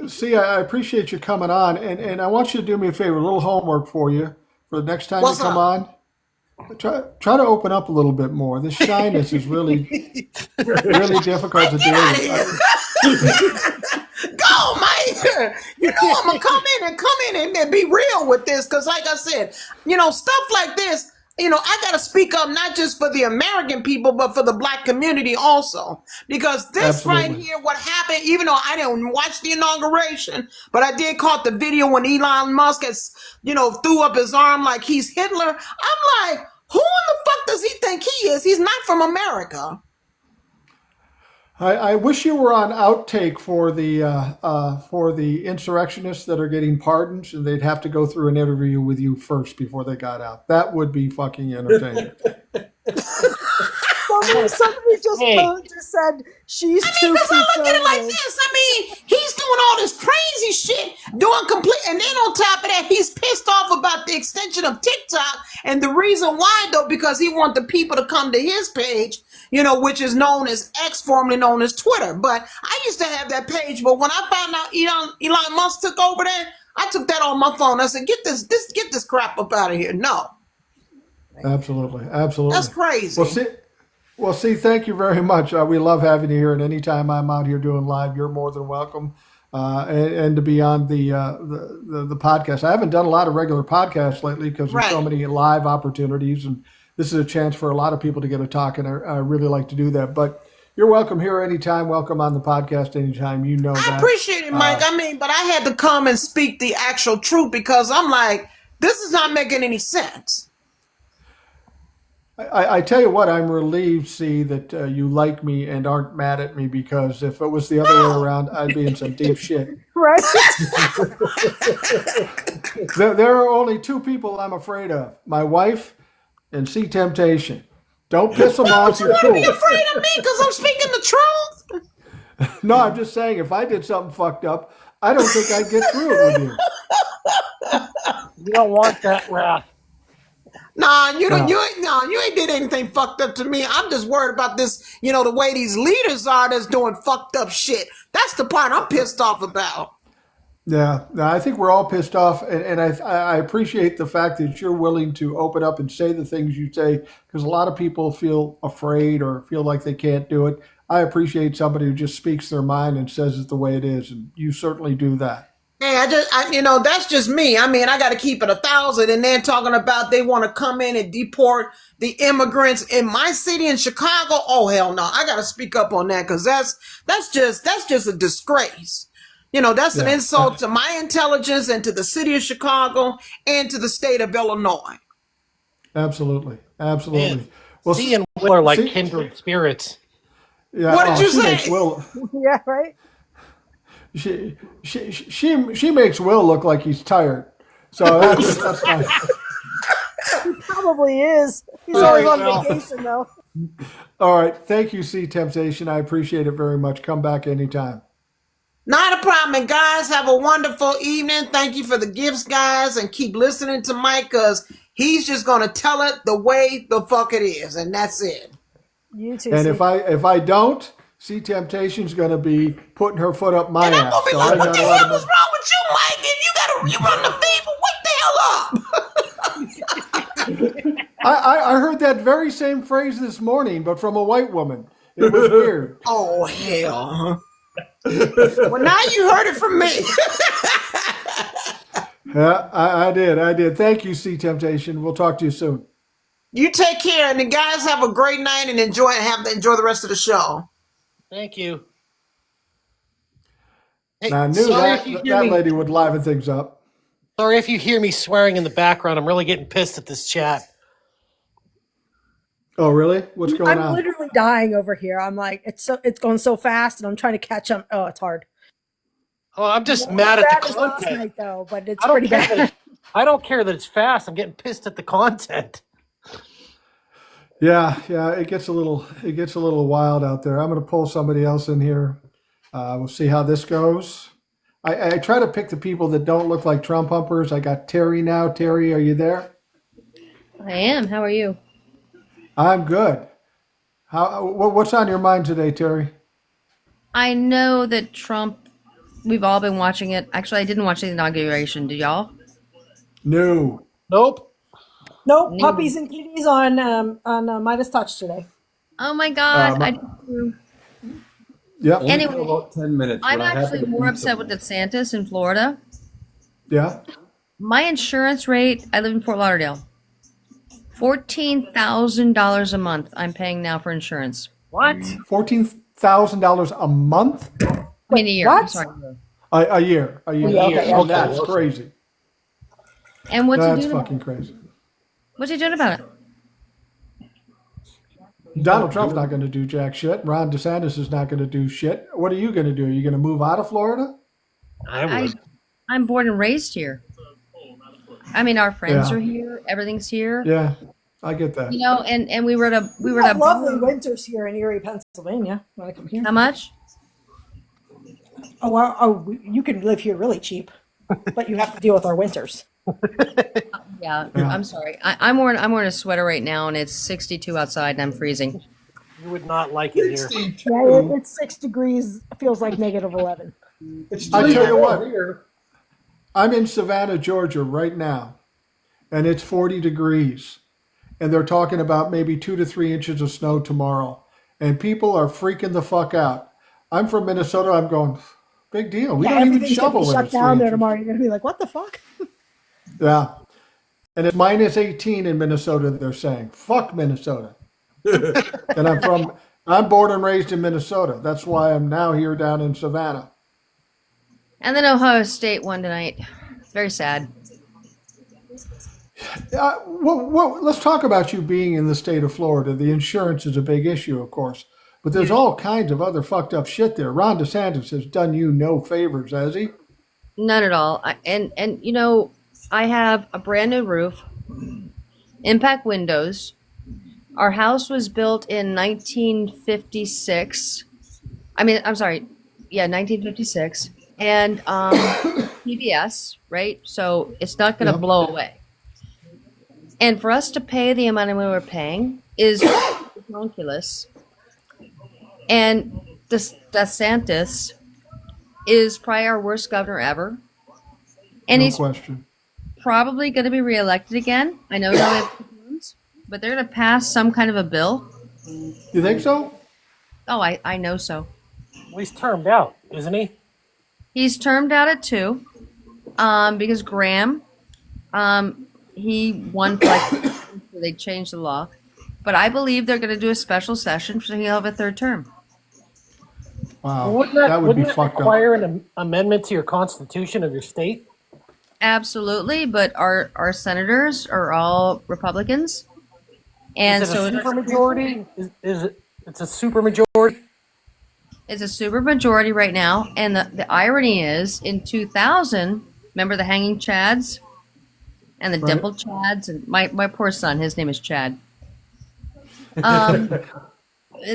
see, I appreciate you coming on, and I want you to do me a favor, a little homework for you for the next time you come on. Try to open up a little bit more. This shyness is really, really difficult to deal with. Go, man. I'm going to come in and be real with this. Because like I said, stuff like this, I got to speak up not just for the American people, but for the black community also. Because this right here, what happened, even though I didn't watch the inauguration, but I did caught the video when Elon Musk has, threw up his arm like he's Hitler. I'm like, who in the fuck does he think he is? He's not from America. I wish you were on outtake for the insurrectionists that are getting pardons, and they'd have to go through an interview with you first before they got out. That would be fucking entertaining. Somebody just said she's too Because I look at it like conservative. this. I mean, he's doing all this crazy shit, doing complete, and then on top of that, he's pissed off about the extension of TikTok. And the reason why, though, because he wants the people to come to his page, which is known as X, formerly known as Twitter. But I used to have that page, but when I found out Elon Musk took over that, I took that on my phone. I said, get this crap up out of here. No. Absolutely. That's crazy. Well, see, thank you very much. We love having you here, and anytime I'm out here doing live, you're more than welcome. And to be on the podcast. I haven't done a lot of regular podcasts lately because there's so many live opportunities, and this is a chance for a lot of people to get a talk, and I really like to do that. But you're welcome here anytime. Welcome on the podcast anytime. You know that. I appreciate it, Mike. But I had to come and speak the actual truth because I'm like, this is not making any sense. I tell you what, I'm relieved, see, that you like me and aren't mad at me, because if it was the other way around, I'd be in some deep shit. Right? There are only two people I'm afraid of: my wife and See Temptation. Don't piss them off. You're cool. Are you afraid of me because I'm speaking the truth? No, I'm just saying, if I did something fucked up, I don't think I'd get through it with you. You don't want that wrath. Nah, you ain't did anything fucked up to me. I'm just worried about this, the way these leaders are that's doing fucked up shit. That's the part I'm pissed off about. Yeah, no, I think we're all pissed off, and I appreciate the fact that you're willing to open up and say the things you say, because a lot of people feel afraid or feel like they can't do it. I appreciate somebody who just speaks their mind and says it the way it is, and you certainly do that. Hey, that's just me. I got to keep it 1,000, and they're talking about they want to come in and deport the immigrants in my city in Chicago. Oh hell no! I got to speak up on that because that's just a disgrace. That's an insult to my intelligence and to the city of Chicago and to the state of Illinois. Absolutely. Man, well, C and Will are like kindred spirits. Yeah. What did you say? Yeah, right? She makes Will look like he's tired. So that's fine. He probably is. He's always on vacation, though. All right. Thank you, C Temptation. I appreciate it very much. Come back anytime. Not a problem. And guys, have a wonderful evening. Thank you for the gifts, guys. And keep listening to Mike because he's just going to tell it the way the fuck it is. And that's it. You too. And if I don't, See Temptation's going to be putting her foot up my ass. So what the hell is wrong with you, Mike? And you run the feed, but wake the hell up. I heard that very same phrase this morning, but from a white woman. It was weird. Oh, hell. Well, now you heard it from me. Yeah, I did. Thank you, See Temptation. We'll talk to you soon. You take care, and the guys have a great night and enjoy the rest of the show. Thank you. Hey, Now, I knew that lady would liven things up. Sorry if you hear me swearing in the background. I'm really getting pissed at this chat. Oh, really? What's going on? I'm literally dying over here. I'm like, it's going so fast, and I'm trying to catch up. Oh, it's hard. Oh, I'm just mad at the last content. night, though, but it's pretty bad. I don't care that it's fast. I'm getting pissed at the content. Yeah, it gets a little wild out there. I'm going to pull somebody else in here. We'll see how this goes. I try to pick the people that don't look like Trump humpers. I got Terry now. Terry, are you there? I am. How are you? I'm good. What's on your mind today, Terry? I know that Trump, we've all been watching it. Actually, I didn't watch the inauguration. Did y'all? No. Nope. Nope. Puppies and kitties on Midas Touch today. Oh my God. I didn't. Yeah. Anyway, about 10 minutes. I'm actually more upset with DeSantis in Florida. Yeah. My insurance rate, I live in Fort Lauderdale. $14,000 a month I'm paying now for insurance. What? $14,000 a month? I mean a year. What? I'm sorry. A year. Okay. Oh, that's crazy. And what's he That's doing? fucking crazy. What's he doing about it? Donald Trump's not going to do jack shit. Ron DeSantis is not going to do shit. What are you going to do? Are you going to move out of Florida? I'm born and raised here. I mean, our friends are here. Everything's here. Yeah, I get that. You know, and we were at a lovely winters here in Erie, Pennsylvania. When I come here. How much? You can live here really cheap, but you have to deal with our winters. Yeah, I'm sorry. I'm wearing a sweater right now, and it's 62 outside, and I'm freezing. You would not like it here. Yeah, it's 6 degrees. Feels like -11. I tell you what, I'm in Savannah, Georgia right now, and it's 40 degrees, and they're talking about maybe 2 to 3 inches of snow tomorrow, and people are freaking the fuck out. I'm from Minnesota. I'm going, big deal. We don't even shovel when shut it's down 3 there inches. tomorrow. You're gonna be like, what the fuck? Yeah, and it's -18 in Minnesota. They're saying, fuck Minnesota. And I'm born and raised in Minnesota. That's why I'm now here down in Savannah. And then Ohio State won tonight. Very sad. Let's talk about you being in the state of Florida. The insurance is a big issue, of course, but there's all kinds of other fucked up shit there. Ron DeSantis has done you no favors, has he? None at all. And you know, I have a brand new roof, impact windows. Our house was built in 1956. I'm sorry. Yeah, 1956. And PBS, right? So it's not going to blow away. And for us to pay the amount we were paying is ridiculous. And DeSantis is probably our worst governor ever. And he's question. Probably going to be reelected again. I know that, but they're going to pass some kind of a bill. You think so? Oh, I know so. Well, he's termed out, isn't he? He's termed out at 2, because Graham, he won so they changed the law. But I believe they're going to do a special session so he'll have a 3rd term. Wow, Wouldn't that would be that fucked up. require an amendment to your constitution of your state? Absolutely, but our senators are all Republicans, and Is it so a supermajority? It's a supermajority? It's a super majority right now, and the irony is, in 2000, remember the hanging Chads and the dimpled Chads, and my poor son, his name is Chad.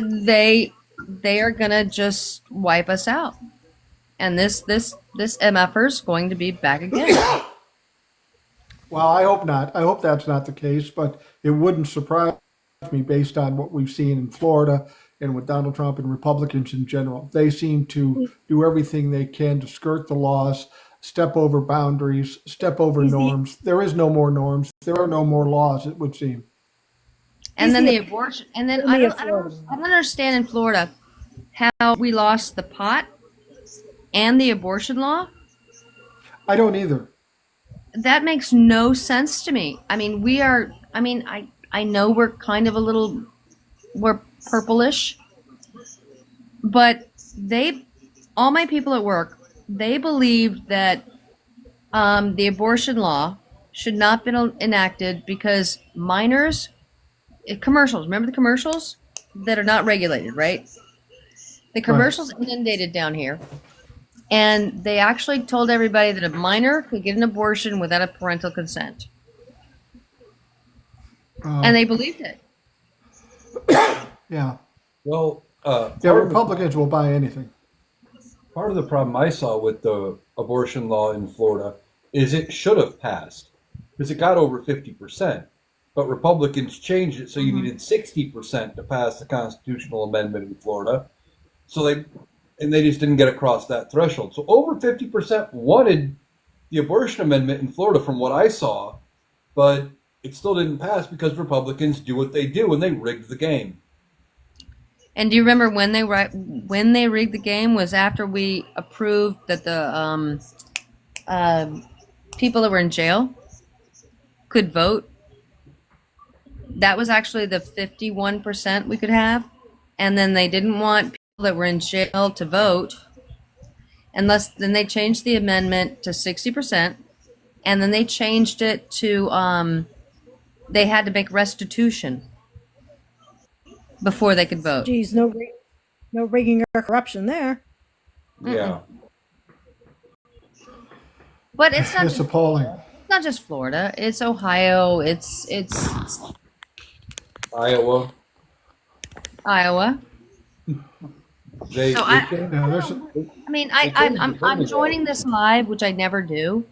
They are gonna just wipe us out, and this MFer's going to be back again. Well, I hope not. I hope that's not the case, but it wouldn't surprise me based on what we've seen in Florida and with Donald Trump and Republicans in general. They seem to do everything they can to skirt the laws, step over boundaries, step over norms. There is no more norms. There are no more laws, it would seem. And then the abortion. And then I don't understand in Florida how we lost the pot and the abortion law. I don't either. That makes no sense to me. I mean, I know we're kind of we're purplish, but all my people at work, they believe that the abortion law should not have been enacted because minors, commercials, remember the commercials that are not regulated, right? The commercials inundated down here, and they actually told everybody that a minor could get an abortion without a parental consent. And they believed it. Yeah. Well, Republicans will buy anything. part of the problem I saw with the abortion law in Florida is it should have passed because it got over 50%, but Republicans changed it so you needed 60% to pass the constitutional amendment in Florida. So they just didn't get across that threshold. So over 50% wanted the abortion amendment in Florida from what I saw, but it still didn't pass because Republicans do what they do and they rigged the game. And do you remember when they rigged the game was after we approved that the people that were in jail could vote? That was actually the 51% we could have. And then they didn't want people that were in jail to vote unless then they changed the amendment to 60%. And then they changed it to they had to make restitution. before they could vote. Geez, no rigging or corruption there. Yeah. But it's not. It's appalling. It's not just Florida. It's Ohio. It's Iowa. Iowa. They, So they I- changed- Yeah, there's I mean, They changed the I'm voting joining this live, which I never do,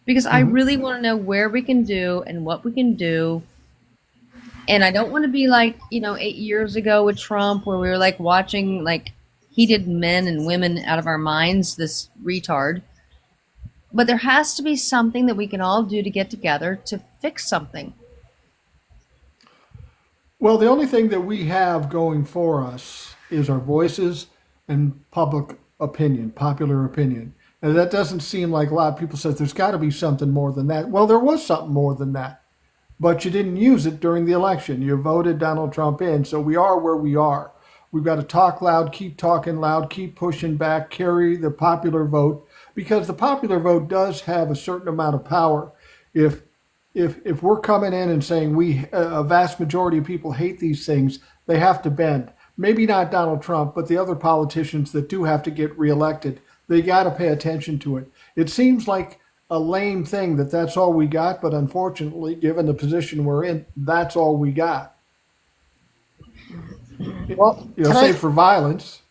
because I really want to know where we can do and what we can do. And I don't want to be like, 8 years ago with Trump, where we were like watching like heated men and women out of our minds, this retard. But there has to be something that we can all do to get together to fix something. Well, the only thing that we have going for us is our voices and public opinion, popular opinion. And that doesn't seem like a lot of people said there's got to be something more than that. Well, there was something more than that, but you didn't use it during the election. You voted Donald Trump in, so we are where we are. We've got to talk loud, keep talking loud, keep pushing back, carry the popular vote, because the popular vote does have a certain amount of power. If we're coming in and saying a vast majority of people hate these things, they have to bend. Maybe not Donald Trump, but the other politicians that do have to get reelected, they got to pay attention to it. It seems like a lame thing that's all we got, but unfortunately, given the position we're in, that's all we got. Well, Save for violence.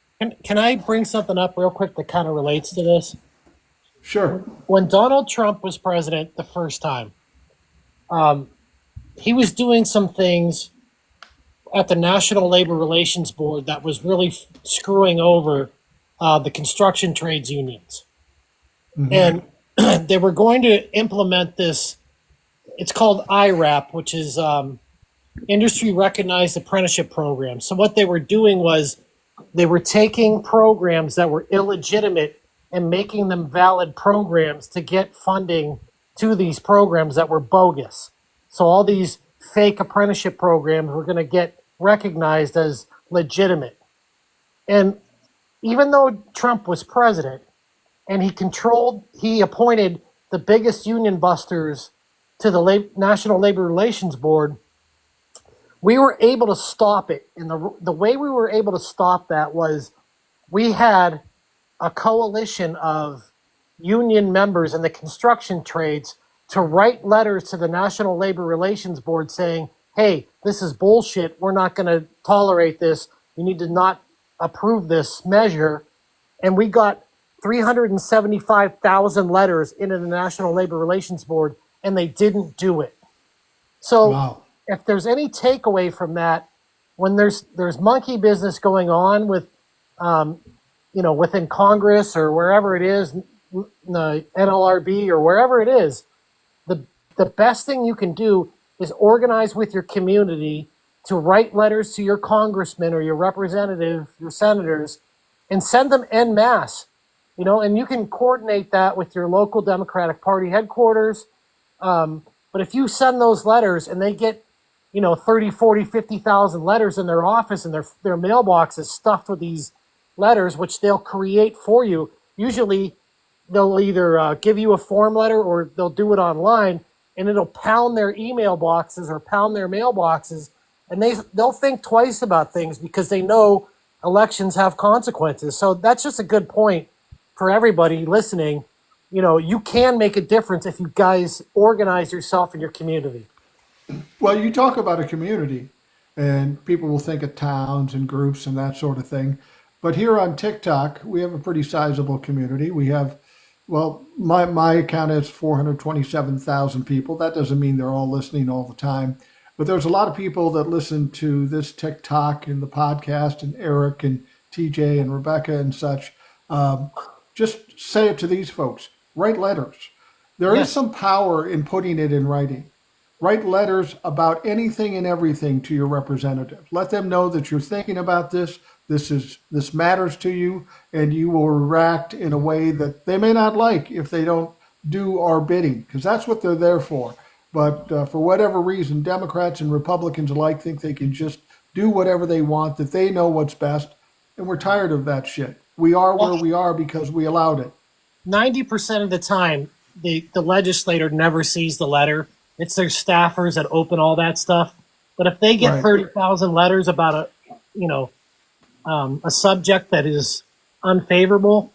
can I bring something up real quick that kind of relates to this? Sure. When Donald Trump was president the first time, he was doing some things at the National Labor Relations Board that was really screwing over the construction trades unions. And they were going to implement this, it's called IRAP, which is Industry Recognized Apprenticeship Program. So what they were doing was they were taking programs that were illegitimate and making them valid programs to get funding to these programs that were bogus. So all these fake apprenticeship programs were going to get recognized as legitimate. And even though Trump was president and he appointed the biggest union busters to the National Labor Relations Board, we were able to stop it. And the way we were able to stop that was we had a coalition of union members in the construction trades to write letters to the National Labor Relations Board saying, hey, this is bullshit. We're not going to tolerate this. You need to not approve this measure. And we got 375,000 letters into the National Labor Relations Board, and they didn't do it. So Wow. if there's any takeaway from that, when there's monkey business going on with, within Congress or wherever it is, the NLRB or wherever it is, the best thing you can do is organize with your community to write letters to your congressman or your representative, your senators, and send them en masse. And you can coordinate that with your local Democratic Party headquarters. But if you send those letters and they get 30, 40, 50,000 letters in their office and their mailbox is stuffed with these letters, which they'll create for you. Usually they'll either give you a form letter or they'll do it online, and it'll pound their email boxes or pound their mailboxes. And they'll think twice about things because they know elections have consequences. So that's just a good point for everybody listening. You can make a difference if you guys organize yourself in your community. Well, you talk about a community, and people will think of towns and groups and that sort of thing. But here on TikTok, we have a pretty sizable community. We have, my account is 427,000 people. That doesn't mean they're all listening all the time. But there's a lot of people that listen to this TikTok and the podcast, and Eric and TJ and Rebecca and such. Just say it to these folks. Write letters. There is some power in putting it in writing. Write letters about anything and everything to your representative. Let them know that you're thinking about this. This matters to you, and you will react in a way that they may not like if they don't do our bidding, because that's what they're there for. But for whatever reason, Democrats and Republicans alike think they can just do whatever they want, that they know what's best, and we're tired of that shit. We are where we are because we allowed it. 90% of the time, the legislator never sees the letter. It's their staffers that open all that stuff. But if they get Right. 30,000 letters about a subject that is unfavorable,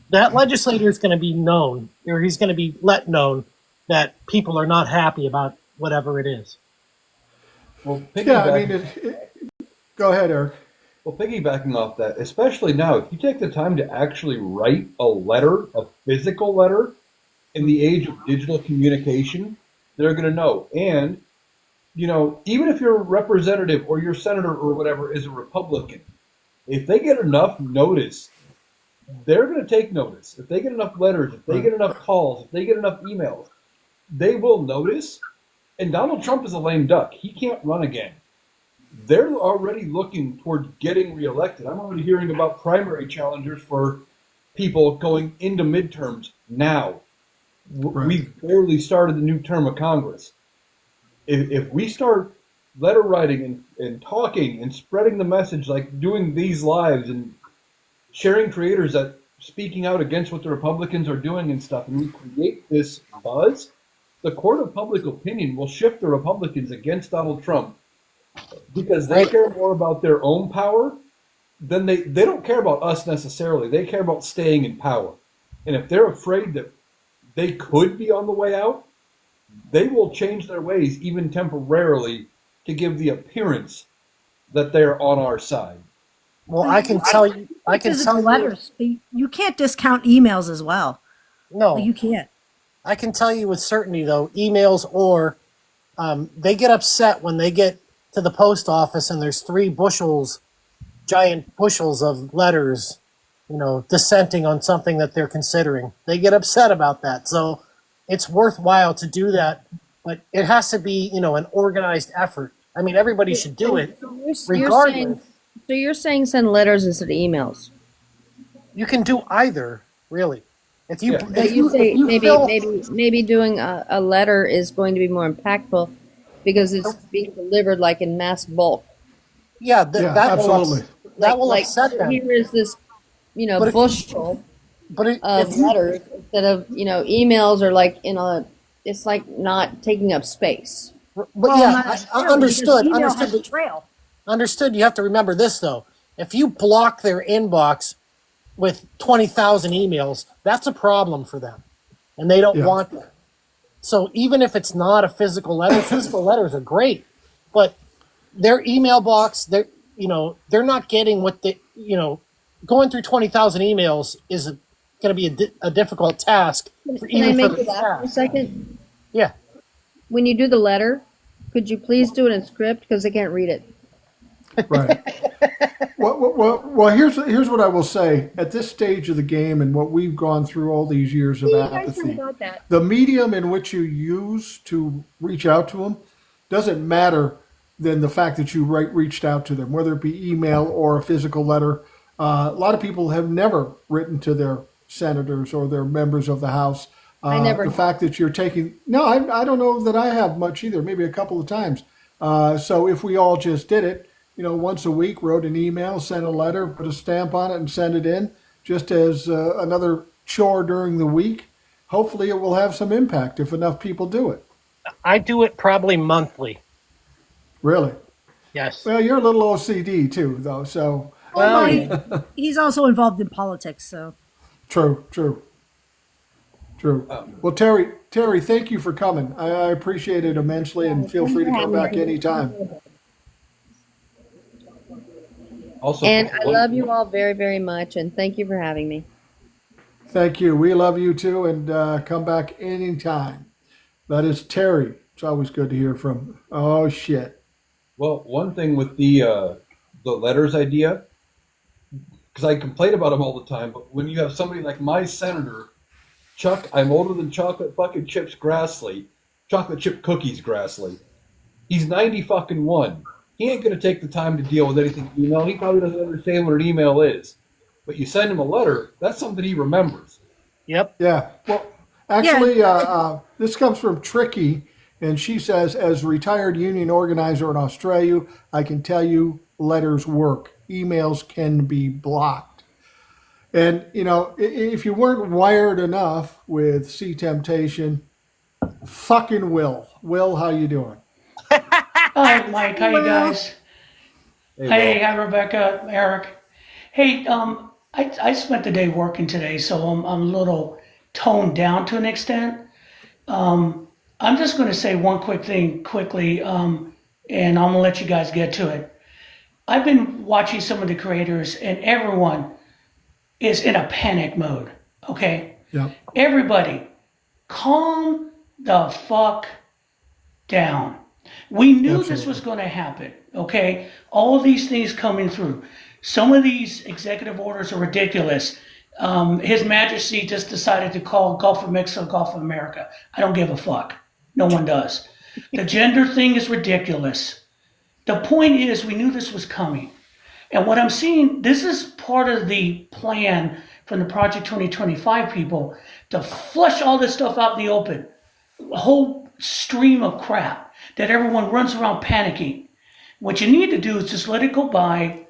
that legislator is going to be known, or he's going to be let known that people are not happy about whatever it is. Well, Yeah, I mean, go ahead, Eric. Well, piggybacking off that, especially now, if you take the time to actually write a letter, a physical letter, in the age of digital communication, they're going to know. And, even if your representative or your senator or whatever is a Republican, if they get enough notice, they're going to take notice. If they get enough letters, if they get enough calls, if they get enough emails, they will notice. And Donald Trump is a lame duck. He can't run again. They're already looking toward getting reelected. I'm already hearing about primary challengers for people going into midterms now. Right. We've barely started the new term of Congress. If we start letter writing and talking and spreading the message, like doing these lives and sharing creators that speaking out against what the Republicans are doing and stuff, and we create this buzz, the court of public opinion will shift the Republicans against Donald Trump because they care more about their own power than they don't care about us necessarily. They care about staying in power. And if they're afraid that they could be on the way out, they will change their ways even temporarily to give the appearance that they're on our side. Well, I can tell you, physical letters. You can't discount emails as well. No, you can't. I can tell you with certainty, though, emails or they get upset when they get to the post office and there's 3 giant bushels of letters, dissenting on something that they're considering. They get upset about that. So it's worthwhile to do that, but it has to be, an organized effort. I mean, everybody should do it, regardless. So you're saying send letters instead of emails? You can do either, really. If you, Yeah. if you, say if you maybe fill- maybe doing a letter is going to be more impactful because it's being delivered like in mass bulk. yeah, Yeah, that absolutely. will upset them. Here is this, But if- bushel But of if you, letters instead of emails are like it's like not taking up space. but not I necessarily, understood. because email has a Understood. trail. Understood. You have to remember this, though. If you block their inbox with 20,000 emails, that's a problem for them. And they don't Yeah. want that. So even if it's not a physical letter, physical letters are great. But their email box, they're not getting what going through 20,000 emails is going to be a difficult task. Can I make you laugh for a second? Yeah. When you do the letter, could you please do it in script because I can't read it. Right. Well, here's what I will say. At this stage of the game and what we've gone through all these years of apathy, that. the medium in which you use to reach out to them doesn't matter than the fact that you reached out to them, whether it be email or a physical letter. A lot of people have never written to their senators or their members of the House. I never The have. fact that you're taking... No, I don't know that I have much either, maybe a couple of times. So if we all just did it, once a week, wrote an email, sent a letter, put a stamp on it and sent it in, just as another chore during the week, hopefully it will have some impact if enough people do it. I do it probably monthly. Really? Yes. Well, you're a little OCD too, though, so... Well, He's also involved in politics, so. True. Well, Terry, thank you for coming. I appreciate it immensely, and feel free to come back anytime. Also, And I love you all very, very much, and thank you for having me. Thank you. We love you too, and come back anytime. That is Terry. It's always good to hear from. Oh shit. Well, one thing with the letters idea, because I complain about them all the time, but when you have somebody like my senator, Chuck, I'm older than chocolate fucking chips Grassley, chocolate chip cookies Grassley. He's 90 fucking 1. He ain't going to take the time to deal with anything email. He probably doesn't understand what an email is. But you send him a letter, that's something he remembers. Yep. Yeah. Well, actually, this comes from Tricky, and she says, as a retired union organizer in Australia, I can tell you letters work. Emails can be blocked. And, if you weren't wired enough with See Temptation, fucking Will. Will, how you doing? Hi, Mike. How you guys? Hey, Will. hi, Rebecca, Eric. Hey, I spent the day working today, so I'm a little toned down to an extent. I'm just going to say one quick thing quickly, and I'm gonna let you guys get to it. I've been watching some of the creators, and everyone is in a panic mode. Okay, Yep. everybody, calm the fuck down. We knew this was Absolutely. going to happen, okay? All of these things coming through. Some of these executive orders are ridiculous. His Majesty just decided to call Gulf of Mexico Gulf of America. I don't give a fuck. No one does. The gender thing is ridiculous. The point is, we knew this was coming. And what I'm seeing, this is part of the plan from the Project 2025 people to flush all this stuff out in the open. A whole stream of crap that everyone runs around panicking. What you need to do is just let it go by,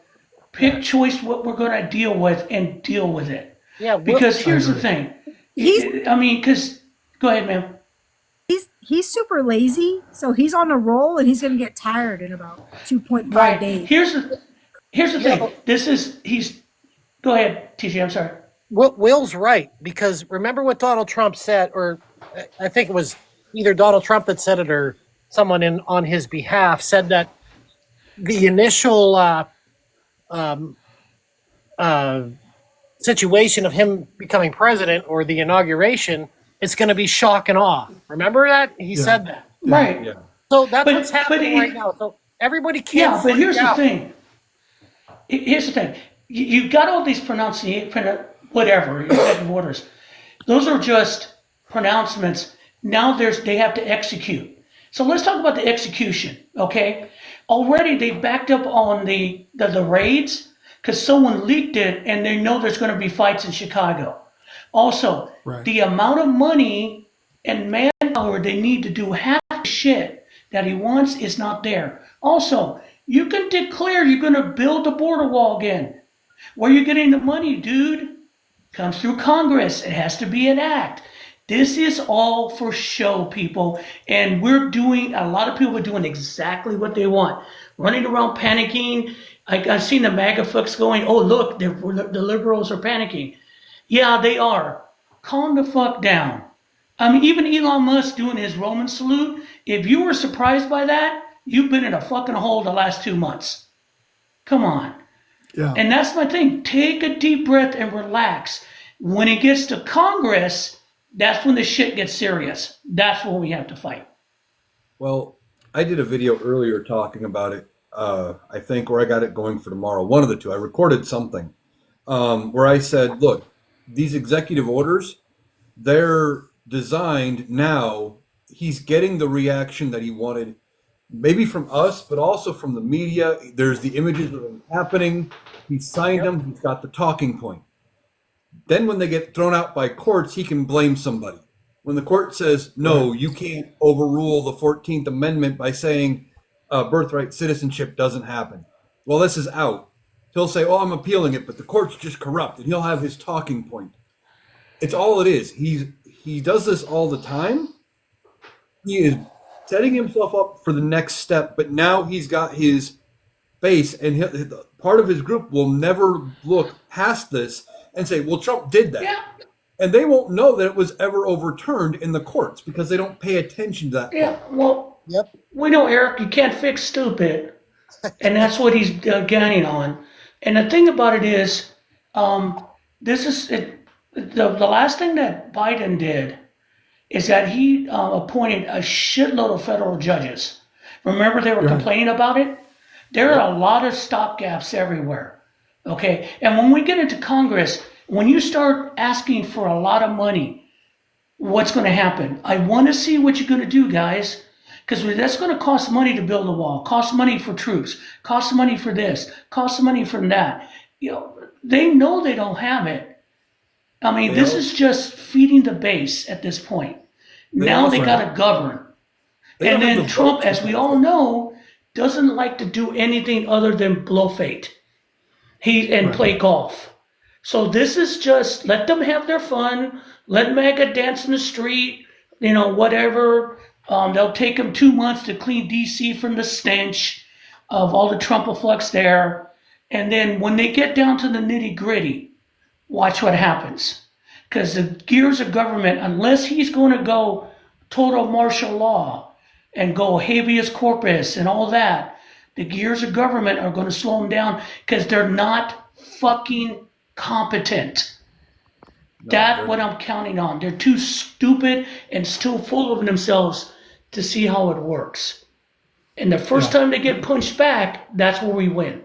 pick choice what we're going to deal with, and deal with it. Yeah, Because here's the agree. thing. He's I mean, because, go ahead, ma'am. he's super lazy, so he's on a roll and he's gonna get tired in about 2.5 Right. days. Here's the Yeah, thing. Go ahead, TJ, I'm sorry. Will's right, because remember what Donald Trump said, or I think it was either Donald Trump that said it or someone on his behalf said that the initial situation of him becoming president or the inauguration, it's going to be shock and awe. Remember that? He said that. Right. Yeah. So that's But- what's happening but right now. So everybody Yeah, can't but freak here's the out. thing. Here's the thing. You've got all these whatever, executive orders. Those are just pronouncements. Now they have to execute. So let's talk about the execution, okay? Already they backed up on the raids because someone leaked it and they know there's going to be fights in Chicago. Also, Right. the amount of money and manpower they need to do half the shit that he wants is not there. Also, you can declare you're going to build the border wall again. Where are you getting the money, dude? Comes through Congress. It has to be an act. This is all for show, people. And a lot of people are doing exactly what they want. Running around panicking. I've seen the MAGA folks going, oh, look, the liberals are panicking. Yeah, they are. Calm the fuck down. I mean, even Elon Musk doing his Roman salute, if you were surprised by that, you've been in a fucking hole the last 2 months. Come on. Yeah. And that's my thing. Take a deep breath and relax. When it gets to Congress, that's when the shit gets serious. That's when we have to fight. Well, I did a video earlier talking about it, I think, or I got it going for tomorrow. One of the two. I recorded something where I said, look, these executive orders, they're designed now. He's getting the reaction that he wanted, maybe from us, but also from the media. There's the images of them happening. He signed them. He's got the talking point. Then when they get thrown out by courts, he can blame somebody. When the court says, no, you can't overrule the 14th Amendment by saying birthright citizenship doesn't happen. Well, this is out. He'll say, oh, I'm appealing it, but the court's just corrupt. And he'll have his talking point. It's all it is. He does this all the time. He is setting himself up for the next step, but now he's got his base, and part of his group will never look past this and say, well, Trump did that. Yeah. And they won't know that it was ever overturned in the courts because they don't pay attention to that. Yeah, well, Yep. we know, Eric, you can't fix stupid. And that's what he's gaining on. And the thing about it is, this is the last thing that Biden did is that he appointed a shitload of federal judges. Remember they were complaining about it? There are a lot of stopgaps everywhere. Okay, and when we get into Congress, when you start asking for a lot of money, what's going to happen? I want to see what you're going to do, guys, because that's going to cost money to build a wall, cost money for troops, cost money for this, cost money for that. You know, they know they don't have it. I mean, this is just feeding the base at this point. Now they got to govern. And then Trump, as we all know, doesn't like to do anything other than blow fate. Play golf. So this is just let them have their fun. Let MAGA dance in the street. You know, whatever. They'll take them 2 months to clean DC from the stench of all the Trumpaflux there. And then when they get down to the nitty gritty, watch what happens. Because the gears of government, unless he's going to go total martial law and go habeas corpus and all that, the gears of government are going to slow them down because they're not fucking competent. That's what I'm counting on. They're too stupid and still full of themselves to see how it works. And the first time they get punched back, that's where we win.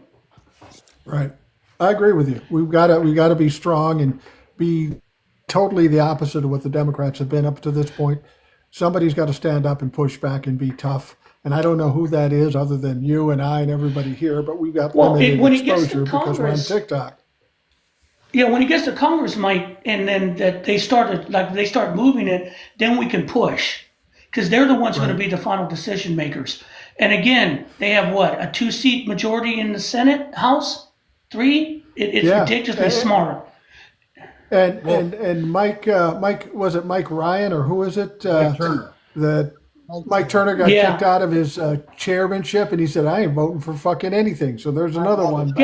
Right. I agree with you. We got to be strong and be totally the opposite of what the Democrats have been up to this point. Somebody's got to stand up and push back and be tough. And I don't know who that is other than you and I and everybody here, but we've got limited exposure because we're on TikTok. Yeah, when he gets to Congress, Mike, and then that they start moving it, then we can push, because they're the ones going to be the final decision makers. And again, they have what, a 2-seat majority in the Senate, House, 3. It's ridiculously smart. And Mike, was it Mike Ryan or who is it? Mike Turner. Mike Turner got kicked out of his chairmanship, and he said, "I ain't voting for fucking anything." So there's another one.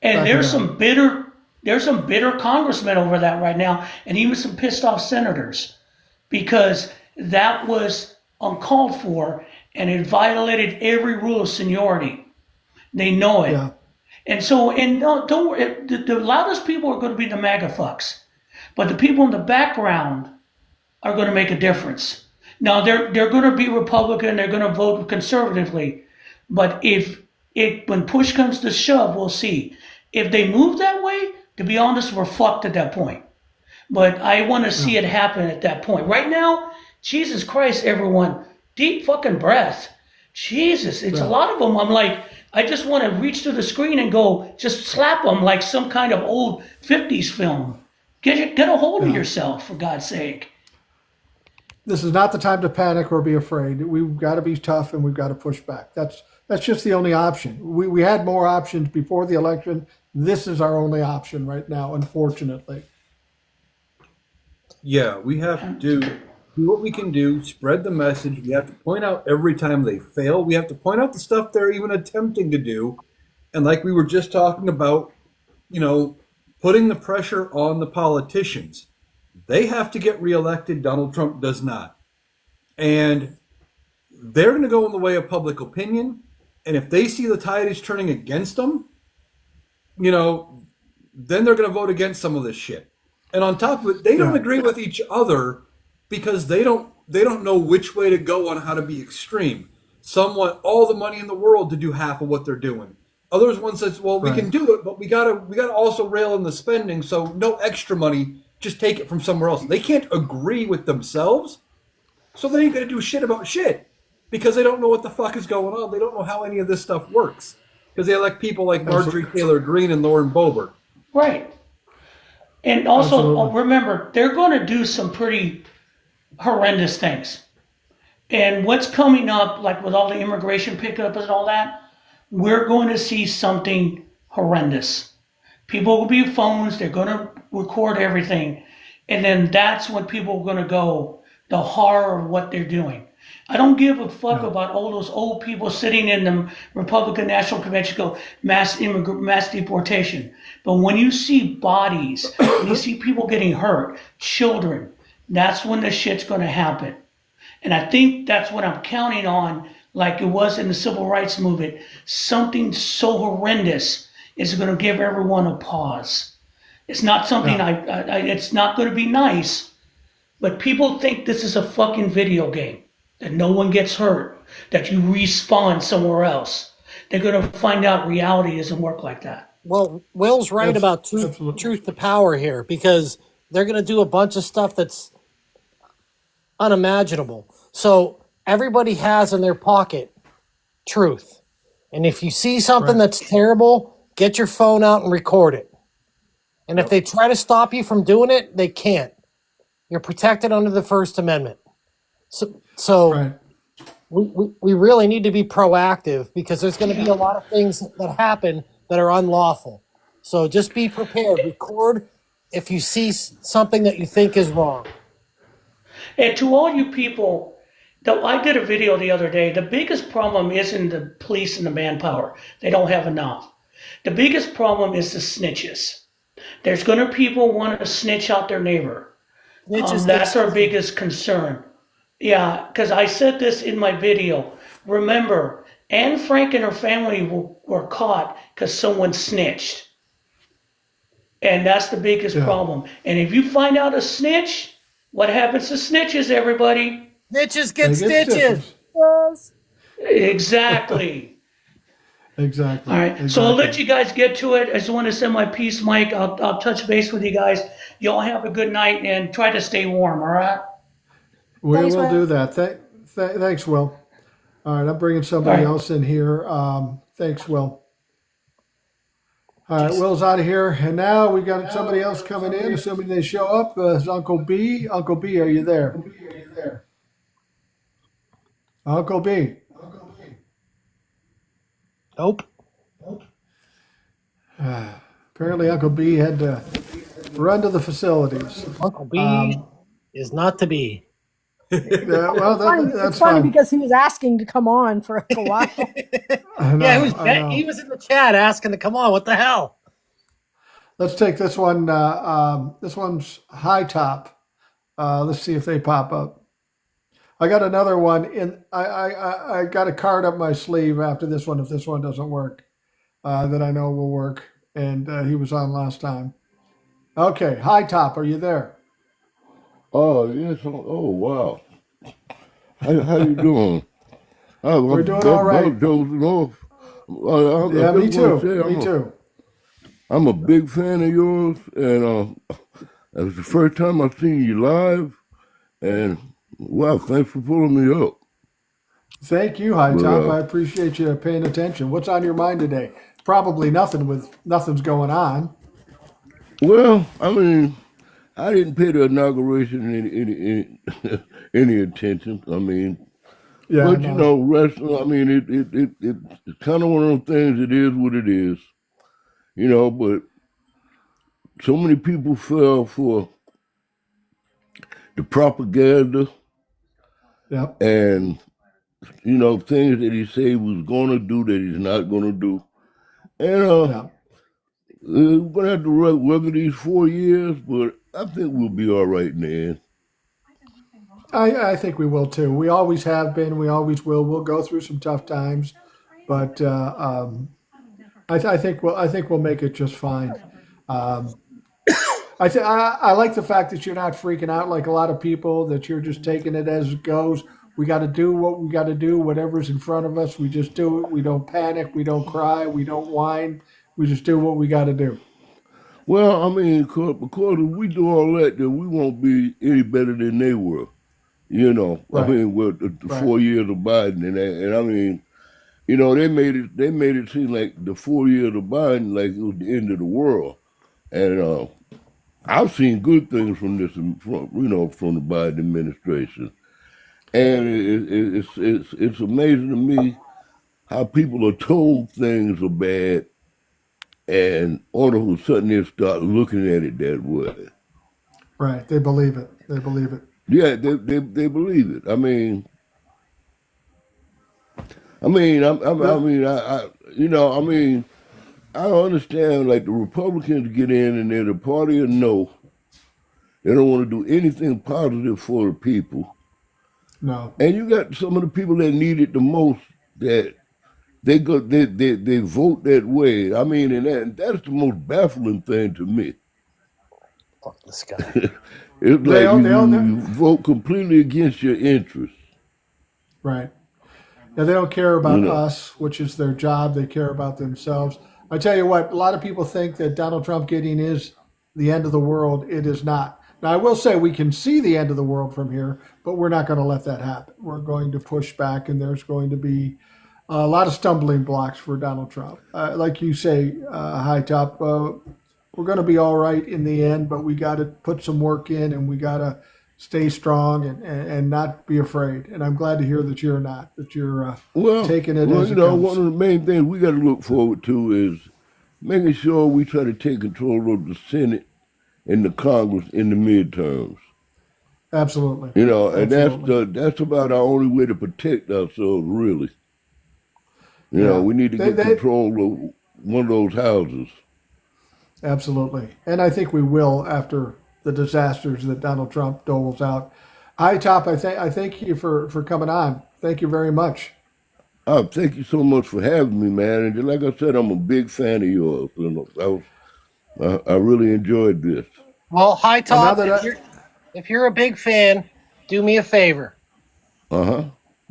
And there's some bitter congressmen over that right now, and even some pissed off senators, because that was uncalled for and it violated every rule of seniority. They know it. Yeah. And so, don't worry, the loudest people are going to be the MAGA fucks, but the people in the background are going to make a difference. Now, they're going to be Republican, they're going to vote conservatively, but when push comes to shove, we'll see. If they move that way, to be honest, we're fucked at that point. But I want to see it happen at that point. Right now, Jesus Christ, everyone, deep fucking breath. Jesus, it's a lot of them. I'm like, I just want to reach through the screen and go, just slap them like some kind of old 50s film. Get a hold of yourself, for God's sake. This is not the time to panic or be afraid. We've got to be tough and we've got to push back. That's just the only option. We had more options before the election. This is our only option right now, unfortunately. Yeah, we have to do what we can do, spread the message. We have to point out every time they fail. We have to point out the stuff they're even attempting to do. And like we were just talking about, putting the pressure on the politicians. They have to get reelected. Donald Trump does not. And they're going to go in the way of public opinion. And if they see the tide is turning against them, then they're going to vote against some of this shit. And on top of it, they don't agree with each other because they don't know which way to go on how to be extreme. Some want all the money in the world to do half of what they're doing. Others one says, well, we can do it, but we gotta also rail in the spending, so no extra money, just take it from somewhere else. They can't agree with themselves, so they ain't gonna do shit about shit because they don't know what the fuck is going on. They don't know how any of this stuff works because they elect people like Marjorie Taylor Greene and Lauren Boebert. Right. And also, remember, they're going to do some pretty horrendous things. And what's coming up, like with all the immigration pickup and all that, we're going to see something horrendous. People will be phones, they're going to record everything. And then that's when people are going to go, the horror of what they're doing. I don't give a fuck about all those old people sitting in the Republican National Convention go mass deportation. But when you see bodies, when you see people getting hurt, children, that's when the shit's going to happen. And I think that's what I'm counting on, like it was in the civil rights movement. Something so horrendous is going to give everyone a pause. It's not something it's not going to be nice, but people think this is a fucking video game. That no one gets hurt, that you respawn somewhere else. They're going to find out reality doesn't work like that. Well, Will's right about truth to power here, because they're going to do a bunch of stuff that's unimaginable. So everybody has in their pocket truth. And if you see something that's terrible, get your phone out and record it. And if they try to stop you from doing it, they can't. You're protected under the First Amendment. So we really need to be proactive, because there's going to be a lot of things that happen that are unlawful. So just be prepared. Record if you see something that you think is wrong. And to all you people I did a video the other day. The biggest problem isn't the police and the manpower. They don't have enough. The biggest problem is the snitches. There's going to people want to snitch out their neighbor. That's our biggest concern. Yeah, because I said this in my video. Remember, Anne Frank and her family were caught because someone snitched. And that's the biggest problem. And if you find out a snitch, what happens to snitches, everybody? Snitches get stitches. Exactly. Exactly. All right. Exactly. So I'll let you guys get to it. I just want to send my peace, Mike. I'll touch base with you guys. Y'all have a good night and try to stay warm. All right. We Thanks, will Will. do that. Thanks, Will. All right, I'm bringing somebody else in here. Thanks, Will. All right, Will's out of here, and now we got somebody else coming in. Assuming they show up, is Uncle B. Uncle B, are you there? Uncle B. Nope. Apparently, Uncle B had to run to the facilities. Uncle B is not to be. Well, that's it's funny fine. because he was asking to come on for a while. He was in the chat asking to come on. What the hell? Let's take this one. This one's high top. Let's see if they pop up. I got another one in. I got a card up my sleeve after this one. If this one doesn't work, that I know will work. And he was on last time. Okay, high top. Are you there? Oh yes. Oh wow. How you doing? We're doing all right. Yeah, me too. Me too. I'm a big fan of yours, and it was the first time I've seen you live, and wow, thanks for pulling me up. Thank you, High Top. I appreciate you paying attention. What's on your mind today? Probably nothing's going on. Well, I mean, I didn't pay the inauguration any attention. I mean, but you know, wrestling. I mean, it's kind of one of those things. It is what it is, you know. But so many people fell for the propaganda, and you know, things that he said he was going to do that he's not going to do, and we're going to have to weather these 4 years, but I think we'll be all right in the end. I think we will too. We always have been. We always will. We'll go through some tough times, but I think we'll make it just fine. I like the fact that you're not freaking out like a lot of people. That you're just taking it as it goes. We got to do what we got to do. Whatever's in front of us, we just do it. We don't panic. We don't cry. We don't whine. We just do what we got to do. Well, I mean, because if we do all that, then we won't be any better than they were. You know, I mean, with the 4 years of Biden, and I mean, you know, they made it seem like the 4 years of Biden like it was the end of the world, and I've seen good things from this, from the Biden administration, and it's amazing to me how people are told things are bad, and all of a sudden they start looking at it that way. Right, they believe it. They believe it. Yeah, they believe it. I mean, I understand like the Republicans get in and they're the party of no. They don't want to do anything positive for the people. No. And you got some of the people that need it the most that they vote that way. I mean, and that's the most baffling thing to me. Fuck this guy. It's like you vote completely against your interests. Right. Yeah, they don't care about us, which is their job. They care about themselves. I tell you what, a lot of people think that Donald Trump getting is the end of the world. It is not. Now, I will say we can see the end of the world from here, but we're not going to let that happen. We're going to push back, and there's going to be a lot of stumbling blocks for Donald Trump. Like you say, High Top, we're going to be all right in the end, but we got to put some work in, and we got to stay strong and not be afraid. And I'm glad to hear that you're not, that you're taking it as it comes. One of the main things we got to look forward to is making sure we try to take control of the Senate and the Congress in the midterms. Absolutely. You know, and Absolutely. that's about our only way to protect ourselves, really. You know, Yeah. we need to get They control of one of those houses. absolutely. And I think we will after the disasters that Donald Trump doles out. Hi, Top. I thank you for coming on. Thank you very much. Thank you so much for having me, man. And like I said, I'm a big fan of yours. You know, I really enjoyed this. Well, High Well, now Top, that if you're a big fan, do me a favor. Uh-huh.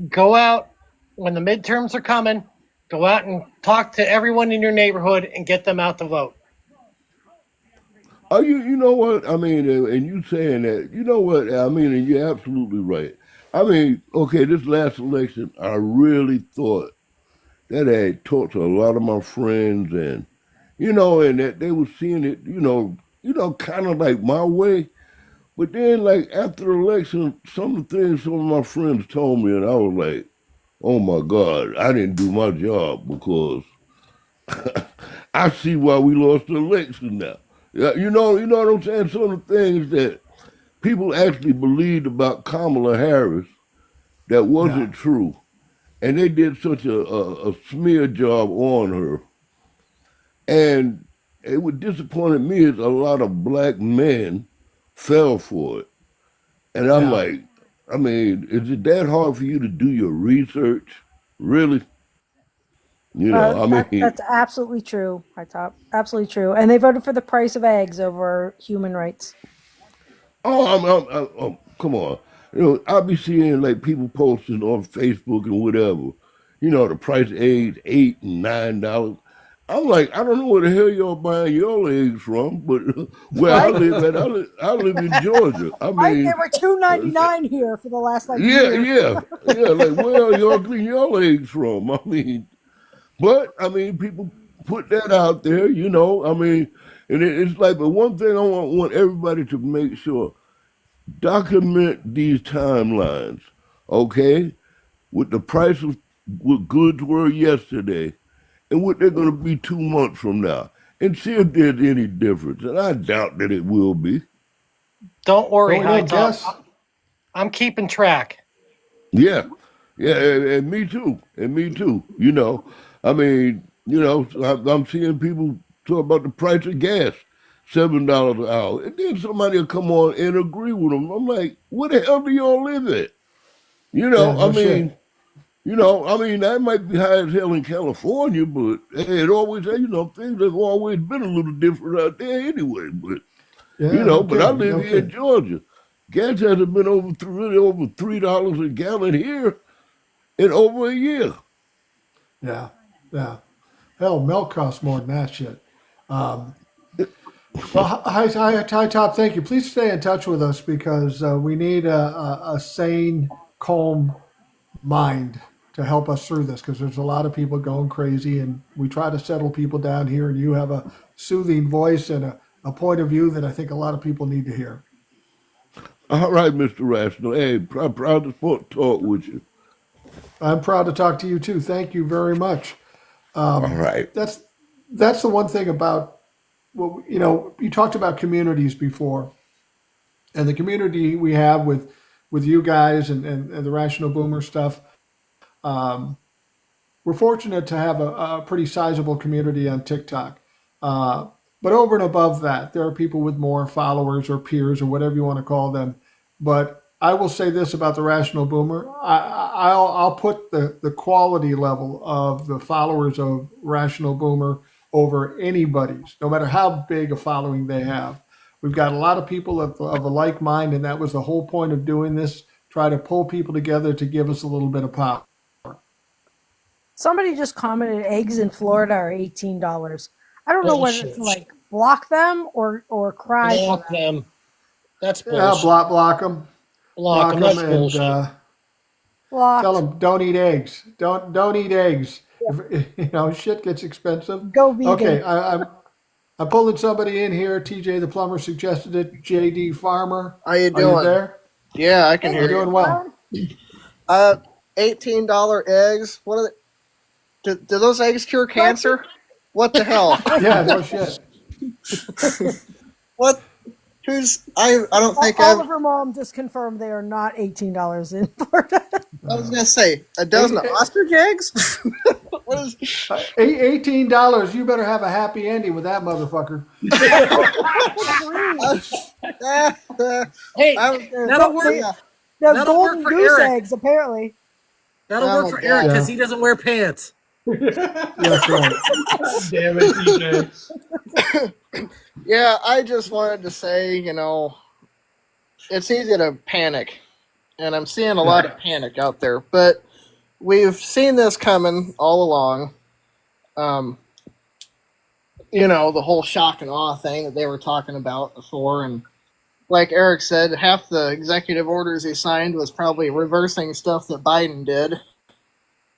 Go out when the midterms are coming. Go out and talk to everyone in your neighborhood and get them out to vote. Oh, you know what? I mean, and you saying that, you know what? I mean, and you're absolutely right. I mean, okay, this last election, I really thought that I had talked to a lot of my friends and, you know, and that they were seeing it, kind of like my way. But then, like, after the election, some of the things some of my friends told me, and I was like, oh my God, I didn't do my job because I see why we lost the election now. Yeah, you know what I'm saying? Some of the things that people actually believed about Kamala Harris that yeah. wasn't true. And they did such a smear job on her. And it what disappointed me is a lot of black men fell for it. And I'm Yeah. like, I mean, is it that hard for you to do your research? Really? You know, I mean, That's absolutely true, High Top. Absolutely true. And they voted for the price of eggs over human rights. oh, come on. You know, I'll be seeing like people posting on Facebook and whatever. You know, the price of eggs $8 and $9. I'm like, I don't know where the hell y'all buying your eggs from, but where I Right? live at, I live in Georgia. I Right? They mean, were $2.99 here for the last yeah, year. yeah, yeah. Like, where are y'all getting your eggs from? I mean, but I mean, people put that out there, you know. I mean, and it's like, but one thing I want everybody to make sure document these timelines, okay? With the price of what goods were yesterday and what they're going to be 2 months from now, and see if there's any difference. And I doubt that it will be. Don't worry, Well, we know High Top. guess. I'm keeping track. Yeah, yeah, and me too, and me too. You know, I mean, you know, I'm seeing people talk about the price of gas, $7 an hour, and then somebody will come on and agree with them. I'm like, where the hell do y'all live at? You Yeah. know, No shit. I mean, that might be high as hell in California, but hey, it always, you know, things have always been a little different out there anyway. But you Yeah. know, No but I kidding. live No here in kidding. Georgia. Gas hasn't been really over $3 a gallon here in over a year. Yeah. Yeah. Hell, milk costs more than that shit. Um, well, hi, Top. Thank you. Please stay in touch with us because we need a sane, calm mind to help us through this because there's a lot of people going crazy and we try to settle people down here and you have a soothing voice and a point of view that I think a lot of people need to hear. All right, Mr. Rational. Hey, proud to talk with you. I'm proud to talk to you too. Thank you very much. All right. That's the one thing about, well, you know, you talked about communities before and the community we have with you guys and the Rational Boomer stuff. Um, we're fortunate to have a pretty sizable community on TikTok. But over and above that, there are people with more followers or peers or whatever you want to call them. But I will say this about the Rational Boomer: I'll put the quality level of the followers of Rational Boomer over anybody's, no matter how big a following they have. We've got a lot of people of a like mind, and that was the whole point of doing this: try to pull people together to give us a little bit of power. Somebody just commented eggs in Florida are $18. I don't know whether Bullshit. to like block them or cry for Block them. them. That's Yeah, bullshit. block them. Block them. That's And bullshit. tell Blocked. them don't eat eggs. Don't eat eggs. If, you know, shit gets expensive. Go vegan. Okay, I'm pulling somebody in here. TJ the plumber suggested it. JD Farmer, How you are you doing? there? Yeah, I can We're hear you. doing well. $18 eggs. What are do those eggs cure cancer? What the hell? Yeah, no shit. What? I don't think Oliver Mom just confirmed they are not $18 in Florida. I was gonna say a dozen ostrich eggs. What is $18? You better have a happy ending with that motherfucker. Hey, that'll work. They're That'll golden work for goose Eric. eggs, apparently. That'll work for Eric because he doesn't wear pants. That's right. Damn it, TJ. Yeah, I just wanted to say, it's easy to panic, and I'm seeing a lot of panic out there. But we've seen this coming all along. The whole shock and awe thing that they were talking about before, and like Eric said, half the executive orders he signed was probably reversing stuff that Biden did,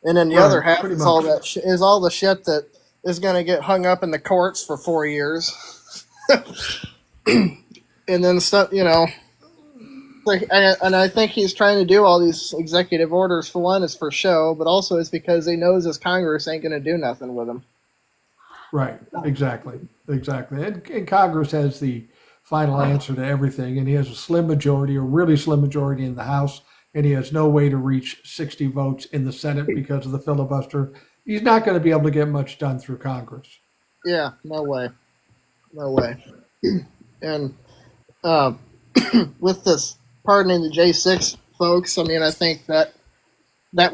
and then the other half is all that is all the shit that is going to get hung up in the courts for 4 years, and then stuff, and I think he's trying to do all these executive orders. For one, is for show, but also it's because he knows his Congress ain't going to do nothing with them. Right. Exactly. And Congress has the final answer to everything, and he has a slim majority, a really slim majority in the House, and he has no way to reach 60 votes in the Senate because of the filibuster. He's not going to be able to get much done through Congress. Yeah, no way. And with this pardoning the J6 folks, I think that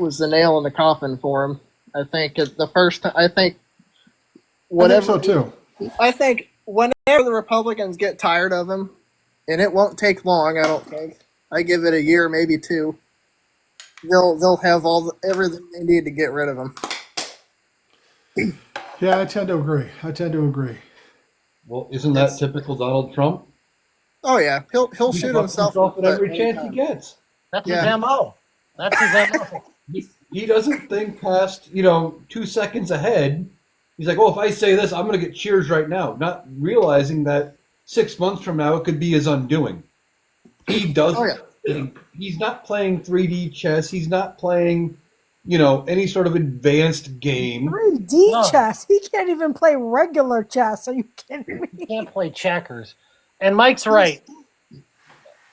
was the nail in the coffin for him. I think whatever. I think so too. I think whenever the Republicans get tired of him, and it won't take long, I don't think. I give it a year, maybe 2. They'll have everything they need to get rid of him. Yeah, I tend to agree. Well, isn't that typical Donald Trump? Oh yeah, he'll shoot himself at every chance he gets. That's his MO. That's his MO. He doesn't think past 2 seconds ahead. He's like, oh, if I say this, I'm going to get cheers right now, not realizing that 6 months from now it could be his undoing. He doesn't think. He's not playing 3D chess. He's not playing, any sort of advanced game. 3D chess? He can't even play regular chess. Are you kidding me? He can't play checkers. And Mike's right.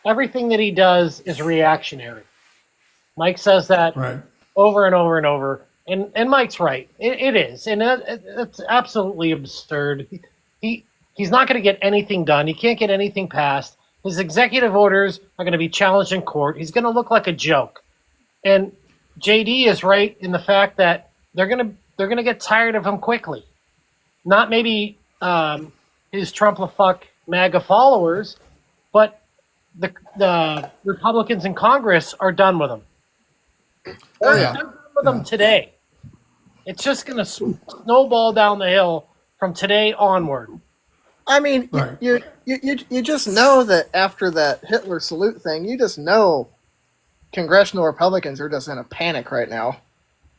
Everything that he does is reactionary. Mike says that over and over and over. And Mike's right. It is. And it's absolutely absurd. He's not going to get anything done. He can't get anything passed. His executive orders are going to be challenged in court. He's going to look like a joke. And JD is right in the fact that they're going to get tired of him quickly. Not maybe his Trump-la-fuck MAGA followers, but the Republicans in Congress are done with him. They're done with them today. It's just going to snowball down the hill from today onward. You just know that after that Hitler salute thing, you just know congressional Republicans are just in a panic right now.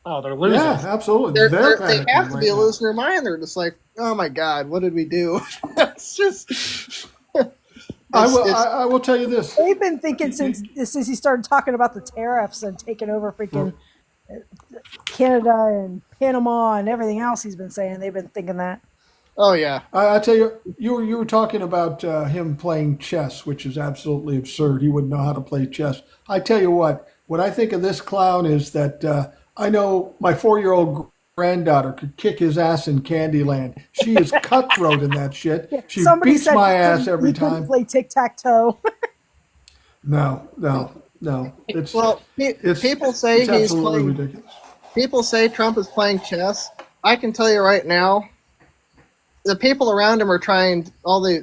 Oh, they're losing. Yeah, absolutely. They have to be losing their mind. They're just like, oh my God, what did we do? It's just. I will tell you this. They've been thinking since he started talking about the tariffs and taking over freaking Canada and Panama and everything else he's been saying. They've been thinking that. Oh yeah. I tell you, you were talking about him playing chess, which is absolutely absurd. He wouldn't know how to play chess. I tell you what I think of this clown is that I know my 4-year-old granddaughter could kick his ass in Candyland. She is cutthroat in that shit. Yeah, she beats my ass every time. Play tic-tac-toe. No. People say he's playing. Ridiculous. People say Trump is playing chess. I can tell you right now, the people around him are trying all they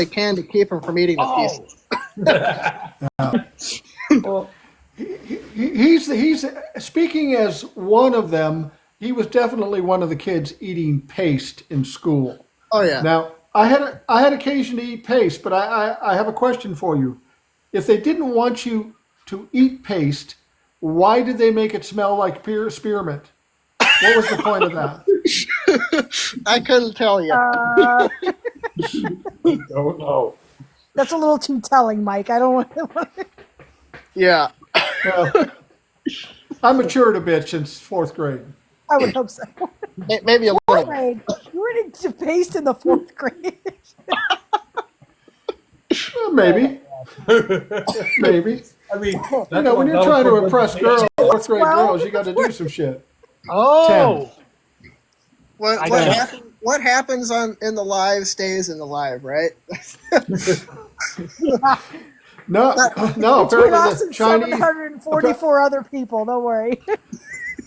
can to keep him from eating the pieces. Well, he's speaking as one of them. He was definitely one of the kids eating paste in school. Oh yeah. Now I had occasion to eat paste, but I have a question for you. If they didn't want you to eat paste, why did they make it smell like spearmint? What was the point of that? I couldn't tell you. I don't know. That's a little too telling, Mike. I don't want to. Yeah. Well, I matured a bit since 4th grade. I would hope so. Maybe a little. You were into paste in the 4th grade. Maybe. Maybe. I mean, You know, when you're trying to impress girls, fourth grade girls, you got to do some shit. Oh. 10. What happens in the live stays in the live, right? No. Between Apparently us the and Chinese. 744 other people. Don't worry.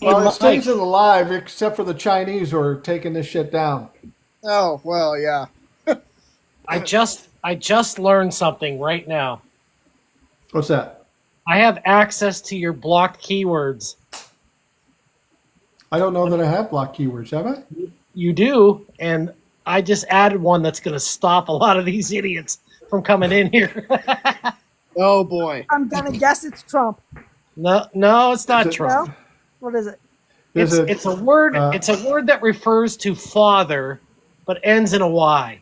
Well, it stays in the live, except for the Chinese who are taking this shit down. Oh well, yeah. I just learned something right now. What's that? I have access to your blocked keywords. I don't know that I have blocked keywords, have I? You do, and I just added one that's going to stop a lot of these idiots from coming in here. Oh boy. I'm gonna guess it's Trump. No, it's not Trump. No? What is it? It's a word. It's a word that refers to father, but ends in a Y.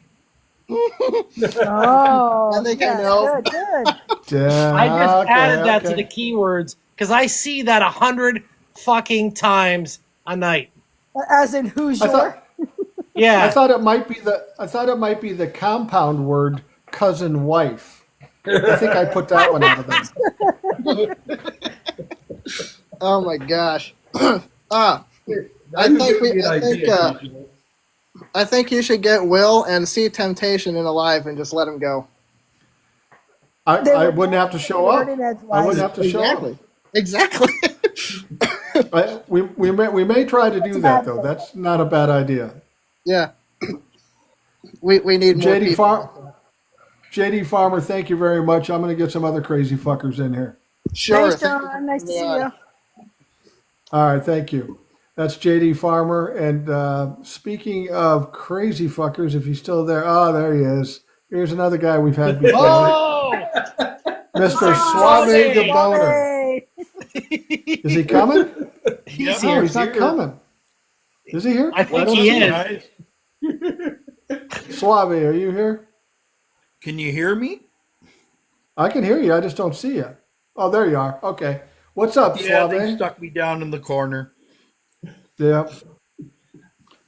Oh, I think I yes, know. good. I just added that to the keywords because I see that 100 fucking times a night. As in, who's your? Yeah. I thought it might be the compound word cousin wife. I think I put that one out of there. Oh my gosh. I think you should get Will and see Temptation in Alive and just let him go. I wouldn't have to show up. I wouldn't have to show up. Exactly. We may try to do that though. That's not a bad idea. Yeah. We need more people. JD Farmer, thank you very much. I'm going to get some other crazy fuckers in here. Sure. Thanks, John. Nice to see you. All right, thank you. That's JD Farmer. And speaking of crazy fuckers, if he's still there, there he is. Here's another guy we've had before. Mr. Suave the Boner. Is he coming? He's No, here. he's not coming. Is he here? I think he is. Suave, are you here? Can you hear me? I can hear you. I just don't see you. Oh, there you are. Okay. What's up, Yeah, Suave? they stuck me down in the corner. Yeah.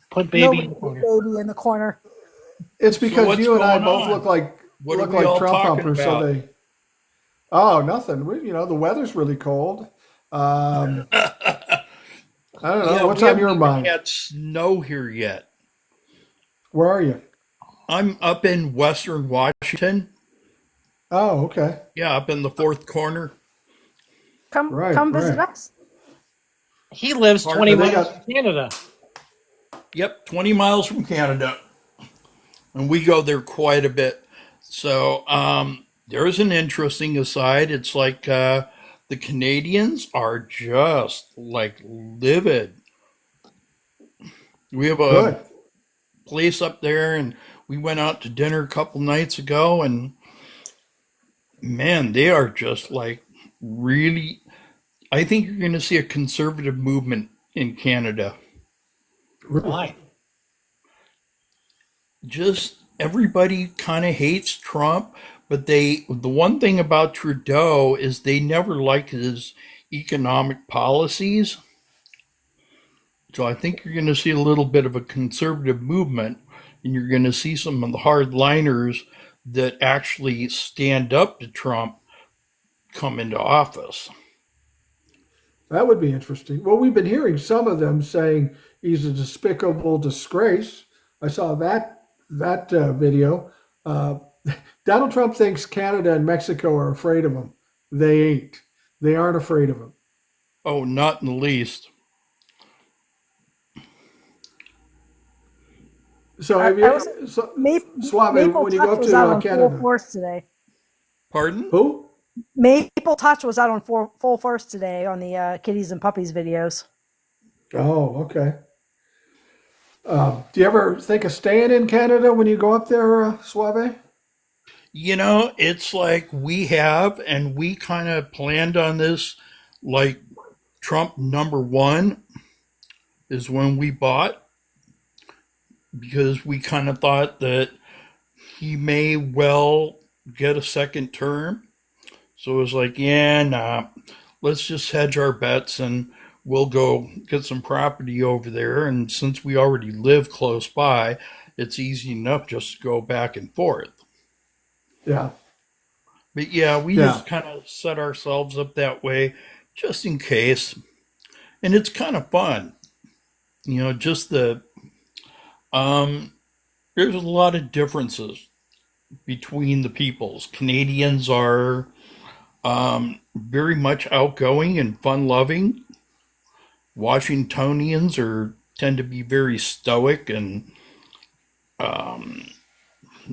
Put baby in the corner. It's because what's you and I going both on? look like What are we all Trump talking humpers. about? So they. Oh, nothing. The weather's really cold. I don't know. Yeah, What's we on your haven't even mind? had snow here yet. Where are you? I'm up in Western Washington. Oh, okay. Yeah, up in the fourth corner. Come visit us. He lives Pardon? 20 miles from Canada. Yep, 20 miles from Canada. And we go there quite a bit. So there's an interesting aside. It's like the Canadians are just like livid. We have a place up there, and we went out to dinner a couple nights ago, and man, they are just like really. I think you're going to see a conservative movement in Canada. Why? Just everybody kind of hates Trump, but the one thing about Trudeau is they never liked his economic policies. So I think you're going to see a little bit of a conservative movement, and you're going to see some of the hardliners that actually stand up to Trump come into office. That would be interesting. Well, we've been hearing some of them saying he's a despicable disgrace. I saw that video. Donald Trump thinks Canada and Mexico are afraid of him. They ain't. They aren't afraid of him. Oh, not in the least. So have you Suave, Maple when you Touch go up was out to on Canada? full force today. Pardon? Who? Maple Touch was out on full force today on the kitties and puppies videos. Oh, okay. Do you ever think of staying in Canada when you go up there, Suave? It's like we have, and we kind of planned on this, like Trump #1 is when we bought, because we kind of thought that he may well get a second term. So it was like, let's just hedge our bets and we'll go get some property over there. And since we already live close by, it's easy enough just to go back and forth. Yeah. But yeah, we just kind of set ourselves up that way just in case. And it's kind of fun. Just there's a lot of differences between the peoples. Canadians are very much outgoing and fun loving. Washingtonians tend to be very stoic and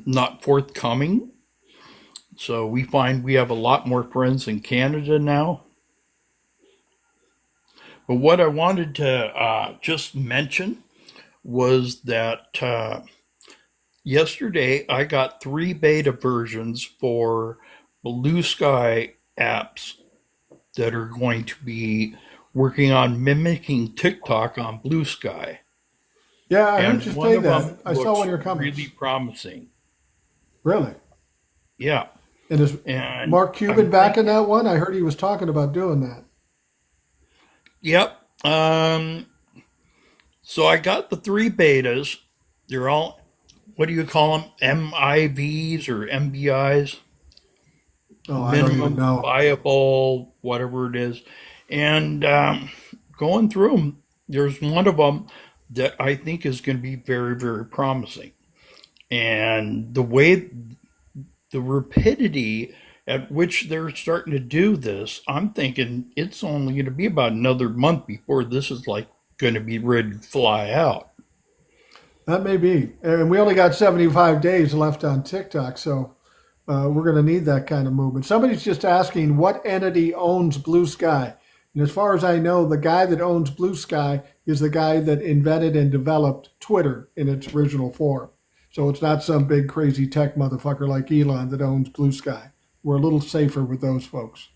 not forthcoming. So we find we have a lot more friends in Canada now. But what I wanted to just mention was that yesterday I got 3 beta versions for Blue Sky apps that are going to be working on mimicking TikTok on Blue Sky. Yeah, I heard you say that. I saw one of your comments. Really promising. Really? Yeah. And is Mark Cuban back in that one? I heard he was talking about doing that. Yep. So I got the 3 betas. They're all, what do you call them? MIVs or MBIs? Oh, I don't even know. Viable, whatever it is. And going through them, there's one of them that I think is going to be very, very promising. And the rapidity at which they're starting to do this, I'm thinking it's only going to be about another month before this is going to be ready to fly out. That may be. And we only got 75 days left on TikTok, so we're going to need that kind of movement. Somebody's just asking what entity owns Blue Sky. And as far as I know, the guy that owns Blue Sky is the guy that invented and developed Twitter in its original form. So it's not some big crazy tech motherfucker like Elon that owns Blue Sky. We're a little safer with those folks.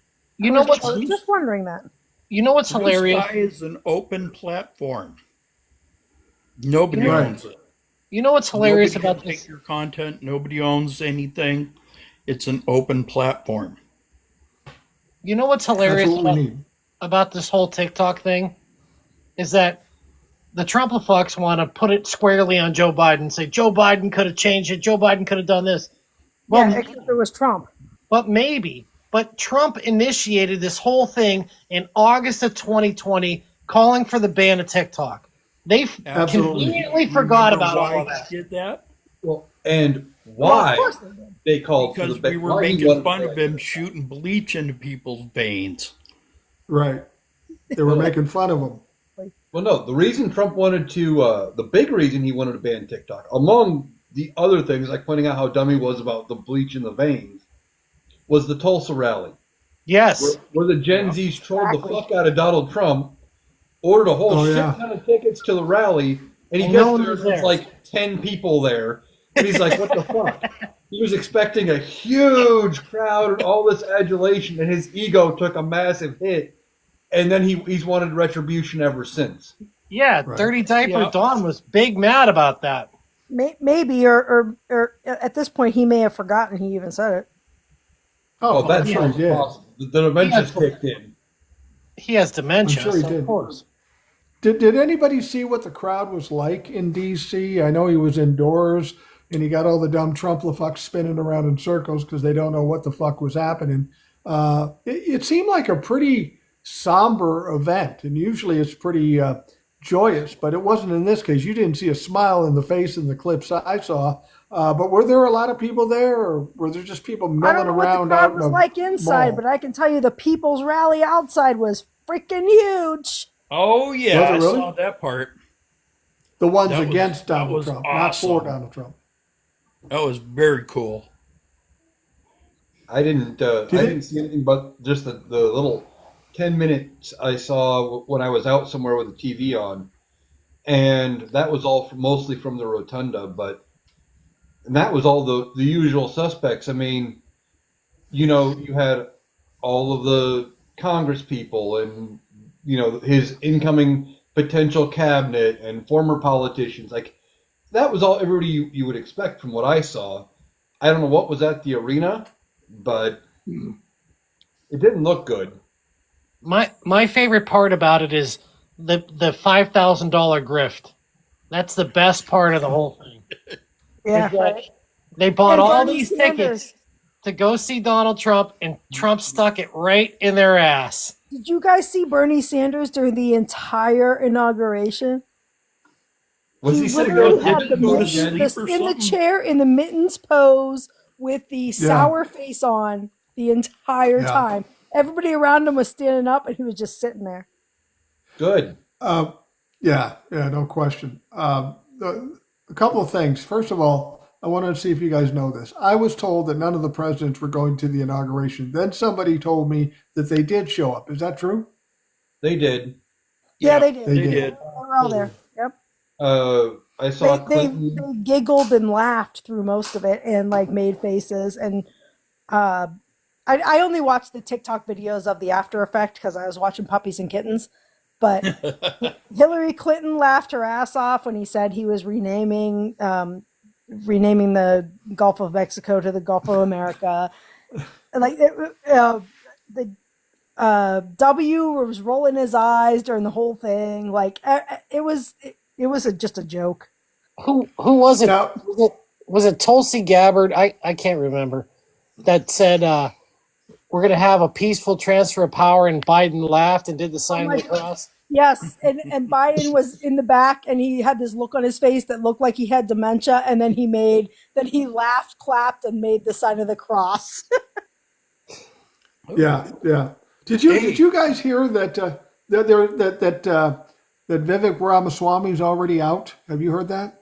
I was just wondering that. You know what's hilarious? Blue Sky is an open platform. Nobody owns it. You know what's hilarious Nobody about can this? take your content. Nobody owns anything. It's an open platform. You know what's hilarious about this whole TikTok thing is that the Trump-a-fucks want to put it squarely on Joe Biden, say Joe Biden could have changed it, Joe Biden could have done this. Well, Yeah, except it was Trump. But maybe. But Trump initiated this whole thing in August of 2020, calling for the ban of TikTok. They conveniently forgot about all of that. Did that? Well, and why they called because for the we were making fun of him shooting bleach into people's veins. Right. They were making fun of him. Well, no, the reason Trump wanted to, the big reason he wanted to ban TikTok, among the other things, like pointing out how dumb he was about the bleach in the veins, was the Tulsa rally. Yes. Where the Gen Zs trolled the fuck out of Donald Trump, ordered a whole shit ton of tickets to the rally, and he gets there, there's like 10 people there, and he's like, what the fuck? He was expecting a huge crowd and all this adulation, and his ego took a massive hit, and then he's wanted retribution ever since. Yeah, Dirty Diaper Dawn was big mad about that. Maybe, or at this point, he may have forgotten he even said it. Oh, that's possible. The dementia's kicked in. He has dementia, I'm sure he so did. of course. Did anybody see what the crowd was like in D.C.? I know he was indoors, and he got all the dumb Trump-a-fucks spinning around in circles because they don't know what the fuck was happening. It seemed like a pretty somber event, and usually it's pretty joyous, but it wasn't in this case. You didn't see a smile in the face in the clips I saw. But were there a lot of people there, or were there just people milling around? I don't know what the crowd was like inside, but I can tell you the People's Rally outside was freaking huge. Oh, yeah, Was it really? I saw that part. The ones against Donald Trump, awesome. not for Donald Trump. That was very cool. I didn't see anything but just the little 10 minutes I saw when I was out somewhere with the TV on, and that was all mostly from the rotunda, and that was all the usual suspects. I mean, you had all of the Congress people and, his incoming potential cabinet and former politicians. Like, that was all everybody you would expect from what I saw. I don't know what was at the arena, but it didn't look good. My favorite part about it is the $5,000 grift. That's the best part of the whole thing. Yeah, They bought And all Bernie these Sanders. tickets. to go see Donald Trump, and Trump stuck it right in their ass. Did you guys see Bernie Sanders during the entire inauguration? Was He he sitting literally there had the go to mittens, sleep or in the something? chair in the mittens pose with the sour face on the entire time. Everybody around him was standing up, and he was just sitting there. Good. Yeah, no question. A couple of things. First of all, I wanted to see if you guys know this. I was told that none of the presidents were going to the inauguration. Then somebody told me that they did show up. Is that true? They did. Yeah, they did. They did. They were all there. Yep. I saw They Clinton. giggled and laughed through most of it and like made faces. And I only watched the TikTok videos of the after effect because I was watching Puppies and Kittens. But Hillary Clinton laughed her ass off when he said he was renaming the Gulf of Mexico to the Gulf of America. Like the W was rolling his eyes during the whole thing. Like it was just a joke. Who was it? Now, Was it Tulsi Gabbard? I can't remember. That said we're going to have a peaceful transfer of power, and Biden laughed and did the sign of the cross. Yes, and Biden was in the back, and he had this look on his face that looked like he had dementia, and then he laughed, clapped, and made the sign of the cross. Yeah. Did you guys hear that that Vivek Ramaswamy is already out? Have you heard that?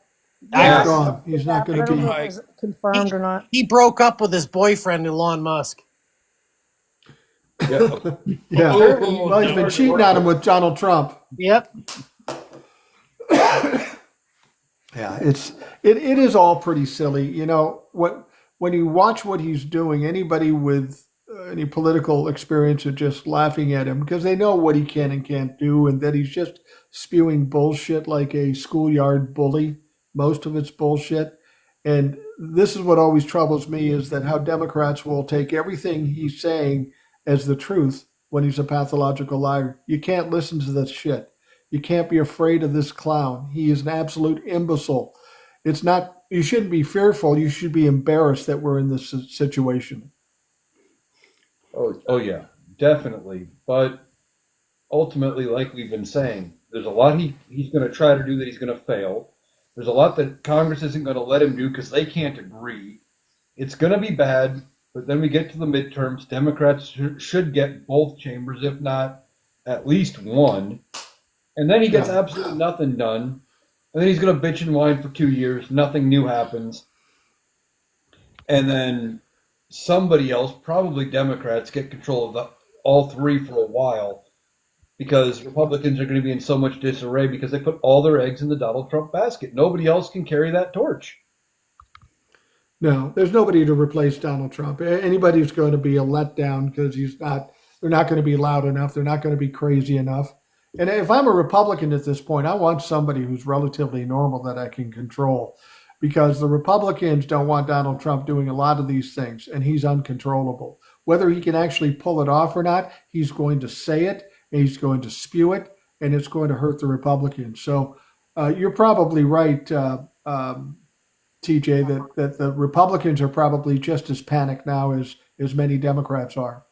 Yeah. He's gone. He's not going I to don't be. know if it was confirmed or not. He broke up with his boyfriend, Elon Musk. Yeah. Yeah. Well, he's been cheating on him with Donald Trump. Yep. Yeah, it is all pretty silly. You know when you watch what he's doing, anybody with any political experience is just laughing at him because they know what he can and can't do, and that he's just spewing bullshit like a schoolyard bully. Most of it's bullshit. And this is what always troubles me is that how Democrats will take everything he's saying as the truth when he's a pathological liar. You can't listen to this shit. You can't be afraid of this clown. He is an absolute imbecile. It's not, you shouldn't be fearful. You should be embarrassed that we're in this situation. Oh yeah, definitely. But ultimately, like we've been saying, there's a lot he's going to try to do that he's going to fail. There's a lot that Congress isn't going to let him do because they can't agree. It's going to be bad, but then we get to the midterms. Democrats should get both chambers, if not at least one. And then he gets absolutely nothing done. And then he's going to bitch and whine for 2 years. Nothing new happens. And then somebody else, probably Democrats, get control of all three for a while because Republicans are going to be in so much disarray because they put all their eggs in the Donald Trump basket. Nobody else can carry that torch. No, there's nobody to replace Donald Trump. Anybody who's going to be a letdown because they're not going to be loud enough. They're not going to be crazy enough. And if I'm a Republican at this point, I want somebody who's relatively normal that I can control because the Republicans don't want Donald Trump doing a lot of these things, and he's uncontrollable. Whether he can actually pull it off or not, he's going to say it, and he's going to spew it, and it's going to hurt the Republicans. So you're probably right, TJ, that the Republicans are probably just as panicked now as many Democrats are.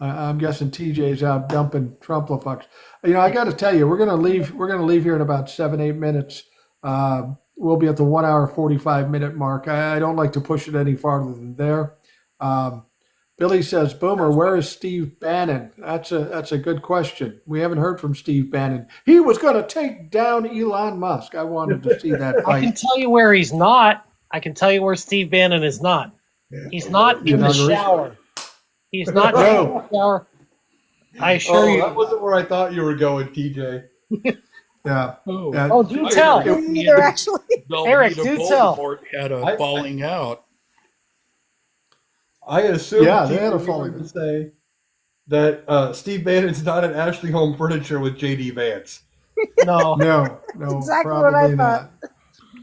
I'm guessing TJ's out dumping Trump-la-fucks. You know, I got to tell you, we're going to leave here in about 7-8 minutes. We'll be at the 1 hour 45-minute mark. I don't like to push it any farther than there. Billy says, "Boomer, where is Steve Bannon?" That's a good question. We haven't heard from Steve Bannon. He was going to take down Elon Musk. I wanted to see that fight. I can tell you where he's not. I can tell you where Steve Bannon is not. He's not in the shower. He's not in the shower. I assure you. That wasn't where I thought you were going, TJ. Yeah. Oh, do tell. Either actually. Eric, do tell. Voldemort had a falling out. I assume they had a falling to say that Steve Bannon's not at Ashley Home Furniture with JD Vance. No. No, Exactly what I thought.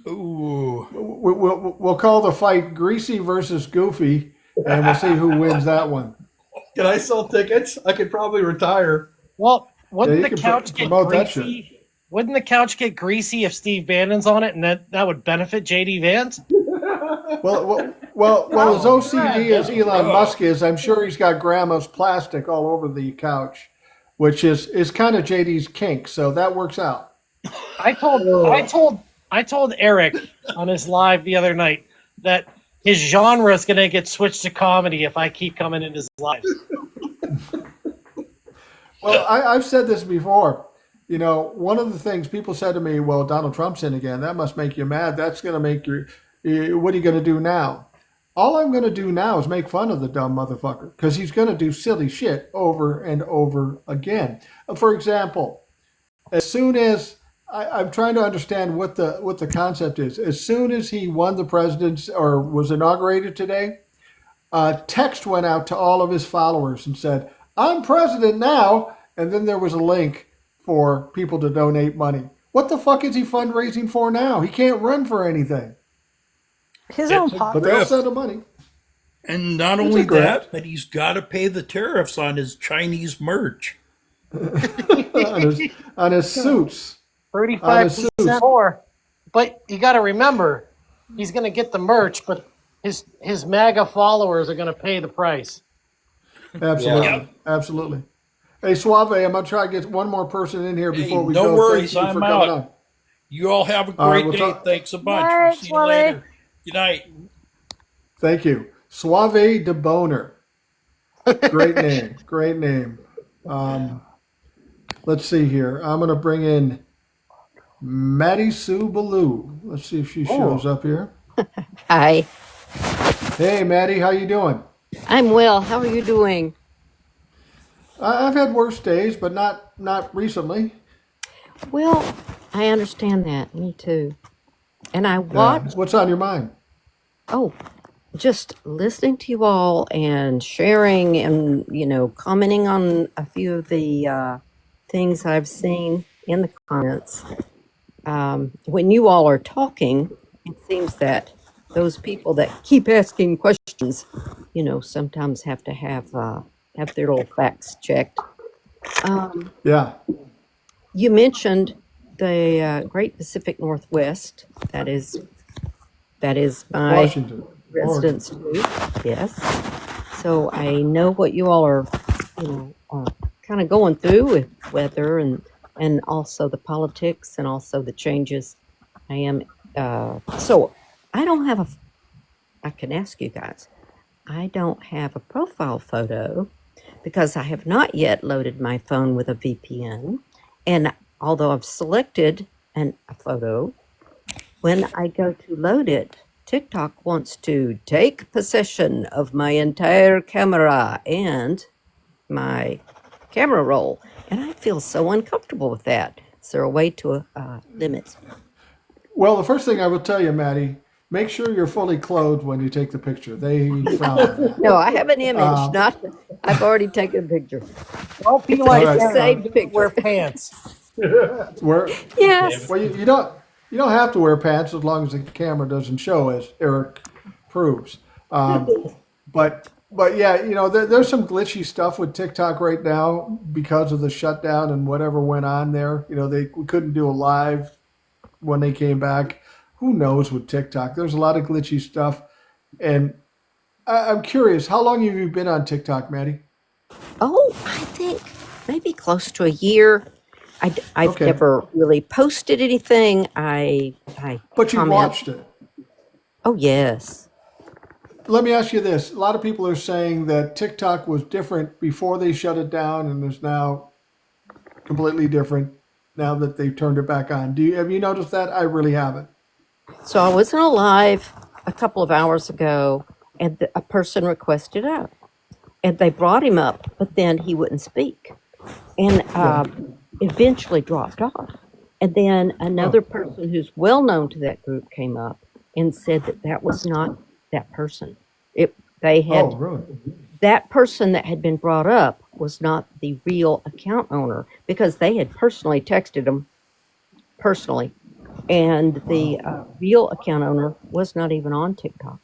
Not. Ooh. We'll call the fight Greasy versus Goofy, and we'll see who wins that one. Can I sell tickets? I could probably retire. Well, wouldn't the couch get promote that greasy? wouldn't the couch get greasy if Steve Bannon's on it, and that would benefit JD Vance? Well, as OCD as Elon Musk is, I'm sure he's got grandma's plastic all over the couch, which is kind of JD's kink. So that works out. I told Eric on his live the other night that his genre is going to get switched to comedy if I keep coming in his lives. Well, I've said this before. You know, one of the things people said to me, well, Donald Trump's in again. That must make you mad. That's going to make you, what are you going to do now? All I'm going to do now is make fun of the dumb motherfucker because he's going to do silly shit over and over again. For example, as soon as I'm trying to understand what the concept is. As soon as he won the presidency or was inaugurated today, a text went out to all of his followers and said, "I'm president now." And then there was a link for people to donate money. What the fuck is he fundraising for now? He can't run for anything. His own pocket. But they'll send him money. And not only that, but he's got to pay the tariffs on his Chinese merch. on his suits. 35% more. But you got to remember, he's going to get the merch, but his MAGA followers are going to pay the price. Absolutely. Yeah. Absolutely. Hey, Suave, I'm going to try to get one more person in here before we go. No worries, Thank you I'm for coming out. on. You all have a All right, great we'll day. talk- Thanks a bunch. Bye, We'll see you Suave. later. Good night. Thank you. Suave de Boner. Great name. Great name. Let's see here. I'm going to bring in Maddie Sue Ballou. Let's see if she shows up here. Hi, Hey, Maddie, how you doing? I'm well. How are you doing? I've had worse days, but not recently. Well, I understand that. Me too. And I Yeah. watched, What's on your mind? oh, just listening to you all and sharing and, commenting on a few of the things I've seen in the comments. When you all are talking, it seems that those people that keep asking questions, sometimes have to have their little facts checked. Yeah. You mentioned the Great Pacific Northwest. That is my Washington. residence too. Yes. So I know what you all are, kind of going through with weather and also the politics and also the changes. I am. So I don't have I can ask you guys. I don't have a profile photo because I have not yet loaded my phone with a VPN. And although I've selected a photo, when I go to load it, TikTok wants to take possession of my entire camera and my camera roll. And I feel so uncomfortable with that. Is there a way to limit? Well, the first thing I will tell you, Maddie, make sure you're fully clothed when you take the picture. They frown on that. No, I have an image. I've already taken a picture. Don't be It's like a Aaron. saved Don't picture. wear pants. Yes. Well, you don't have to wear pants as long as the camera doesn't show, as Eric proves. But yeah, there's some glitchy stuff with TikTok right now because of the shutdown and whatever went on there. We couldn't do a live when they came back. Who knows with TikTok? There's a lot of glitchy stuff, and I'm curious. How long have you been on TikTok, Maddie? Oh, I think maybe close to a year. I've Okay. never really posted anything. I But you comment. watched it. Oh, yes. Let me ask you this. A lot of people are saying that TikTok was different before they shut it down and is now completely different now that they've turned it back on. Have you noticed that? I really haven't. So I was in a live a couple of hours ago, and a person requested out, and they brought him up, but then he wouldn't speak, and eventually dropped off. And then another person who's well known to that group came up and said that was not that person. They had really? that person that had been brought up was not the real account owner because they had personally texted him personally. And the real account owner was not even on TikTok.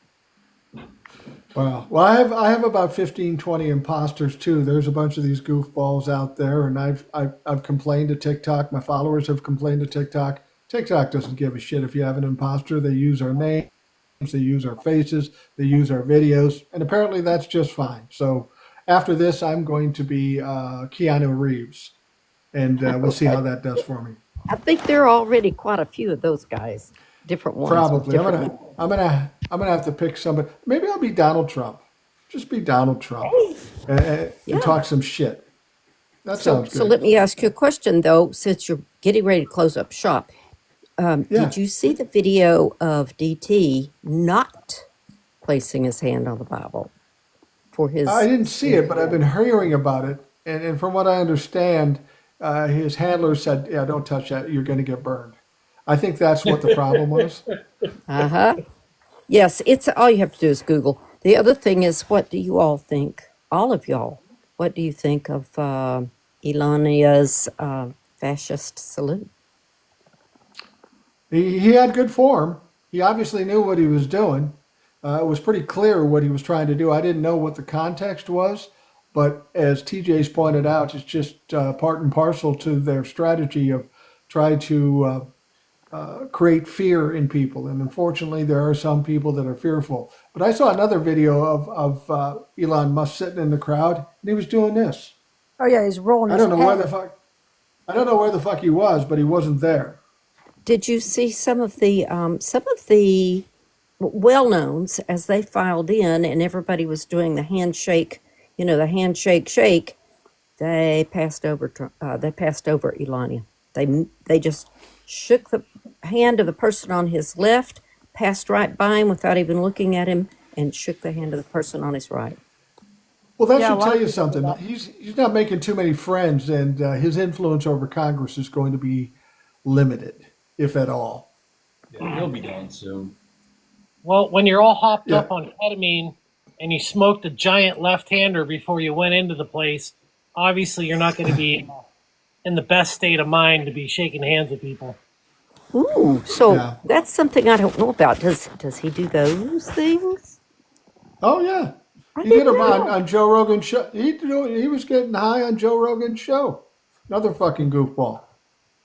Wow. Well, I have about 15, 20 imposters too. There's a bunch of these goofballs out there, and I've complained to TikTok. My followers have complained to TikTok. TikTok doesn't give a shit if you have an imposter. They use our names, they use our faces, they use our videos, and apparently that's just fine. So after this, I'm going to be Keanu Reeves, and we'll see how that does for me. I think there are already quite a few of those guys, different ones. Probably. With different I'm gonna have to pick somebody. Maybe I'll be Donald Trump. Just be Donald Trump and Yeah. talk some shit. That So, sounds good. so let me ask you a question though, since you're getting ready to close up shop. Yeah. Did you see the video of DT not placing his hand on the Bible for his? I didn't see it, but I've been hearing about it, and from what I understand, his handler said, "Yeah, don't touch that. You're going to get burned." I think that's what the problem was. Uh-huh. Yes, it's all you have to do is Google. The other thing is, what do you all think? All of y'all, what do you think of Elania's fascist salute? He had good form. He obviously knew what he was doing. It was pretty clear what he was trying to do. I didn't know what the context was, but as TJ's pointed out, it's just part and parcel to their strategy of try to create fear in people. And unfortunately, there are some people that are fearful. But I saw another video of Elon Musk sitting in the crowd, and he was doing this. Oh yeah, he's rolling I his don't know where head. the fuck. I don't know where the fuck he was, but he wasn't there. Did you see some of the well-knowns as they filed in and everybody was doing the handshake, the handshake shake? They passed over. They passed over Elania. They just shook the hand of the person on his left, passed right by him without even looking at him, and shook the hand of the person on his right. Well, that Yeah, a should lot tell of you people do something. that. He's not making too many friends, and his influence over Congress is going to be limited, if at all. Yeah, he'll be done soon. Well, when you're all hopped Yeah. up on ketamine and you smoked a giant left-hander before you went into the place, obviously you're not going to be in the best state of mind to be shaking hands with people. Ooh, so Yeah. that's something I don't know about. Does he do those things? Oh yeah, I he did didn't him know. on Joe Rogan's show. He was getting high on Joe Rogan's show. Another fucking goofball.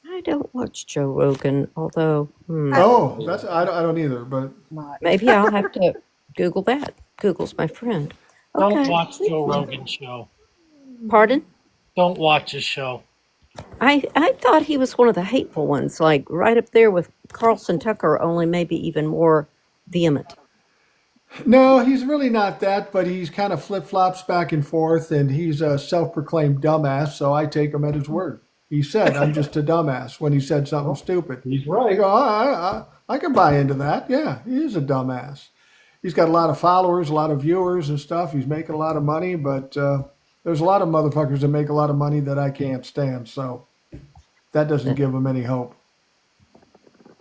I don't watch Joe Rogan, although Oh, that's I don't either. But Not. maybe I'll have to Google that. Google's my friend. Don't Okay. watch Joe Rogan's show. Pardon? Don't watch his show. I thought he was one of the hateful ones, like right up there with Carlson Tucker, only maybe even more vehement. no, he's really not that. But he's kind of flip flops back and forth, and he's a self-proclaimed dumbass. So I take him at his word. He said, "I'm just a dumbass" when he said something stupid. He's I right. go, I can buy into that. Yeah, he is a dumbass. He's got a lot of followers, a lot of viewers and stuff. He's making a lot of money, but there's a lot of motherfuckers that make a lot of money that I can't stand. So that doesn't give him any hope.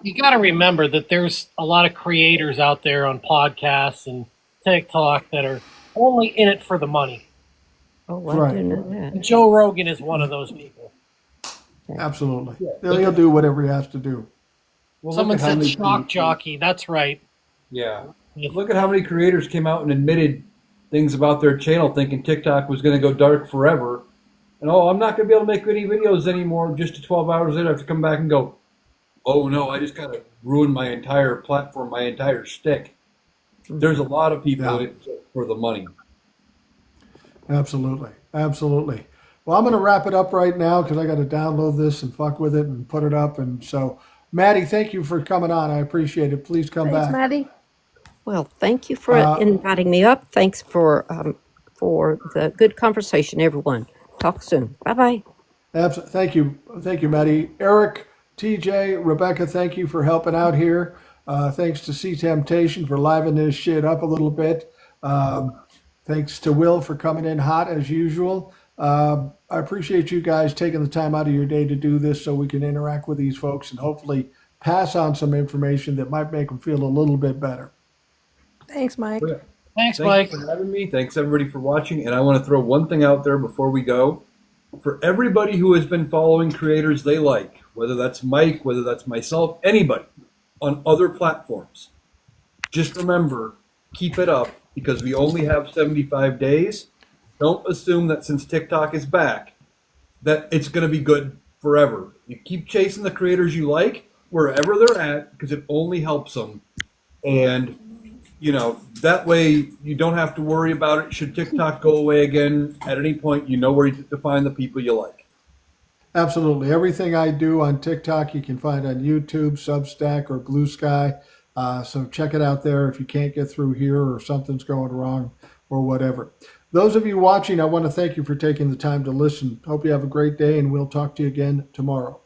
You got to remember that there's a lot of creators out there on podcasts and TikTok that are only in it for the money. Oh, I Right. do know that. And Joe Rogan is one of those people. Absolutely. He'll do whatever he has to do. Well, Someone look at how said many shock jockey. That's right. Yeah. Look at how many creators came out and admitted things about their channel thinking TikTok was going to go dark forever. And, I'm not going to be able to make any videos anymore. Just 12 hours later, I have to come back and go, oh, no, I just kind of ruined my entire platform, my entire stick. There's a lot of people in it for the money. Absolutely. Absolutely. Well, I'm going to wrap it up right now because I got to download this and fuck with it and put it up. And so, Maddie, thank you for coming on. I appreciate it. Please come Thanks, back. Maddie. Well, thank you for inviting me up. Thanks for the good conversation, everyone. Talk soon. Bye-bye. Thank you. Thank you, Maddie. Eric, TJ, Rebecca, thank you for helping out here. Thanks to Sea Temptation for livening this shit up a little bit. Thanks to Will for coming in hot as usual. I appreciate you guys taking the time out of your day to do this so we can interact with these folks and hopefully pass on some information that might make them feel a little bit better. Thanks, Mike. Thanks, Mike. Thanks for having me. Thanks, everybody, for watching. And I want to throw one thing out there before we go. For everybody who has been following creators they like, whether that's Mike, whether that's myself, anybody on other platforms, just remember, keep it up because we only have 75 days. Don't assume that since TikTok is back, that it's going to be good forever. You keep chasing the creators you like wherever they're at because it only helps them. And, that way you don't have to worry about it. Should TikTok go away again at any point, you know where to find the people you like. Absolutely. Everything I do on TikTok, you can find on YouTube, Substack, or Blue Sky. So check it out there if you can't get through here or something's going wrong or whatever. Those of you watching, I want to thank you for taking the time to listen. Hope you have a great day, and we'll talk to you again tomorrow.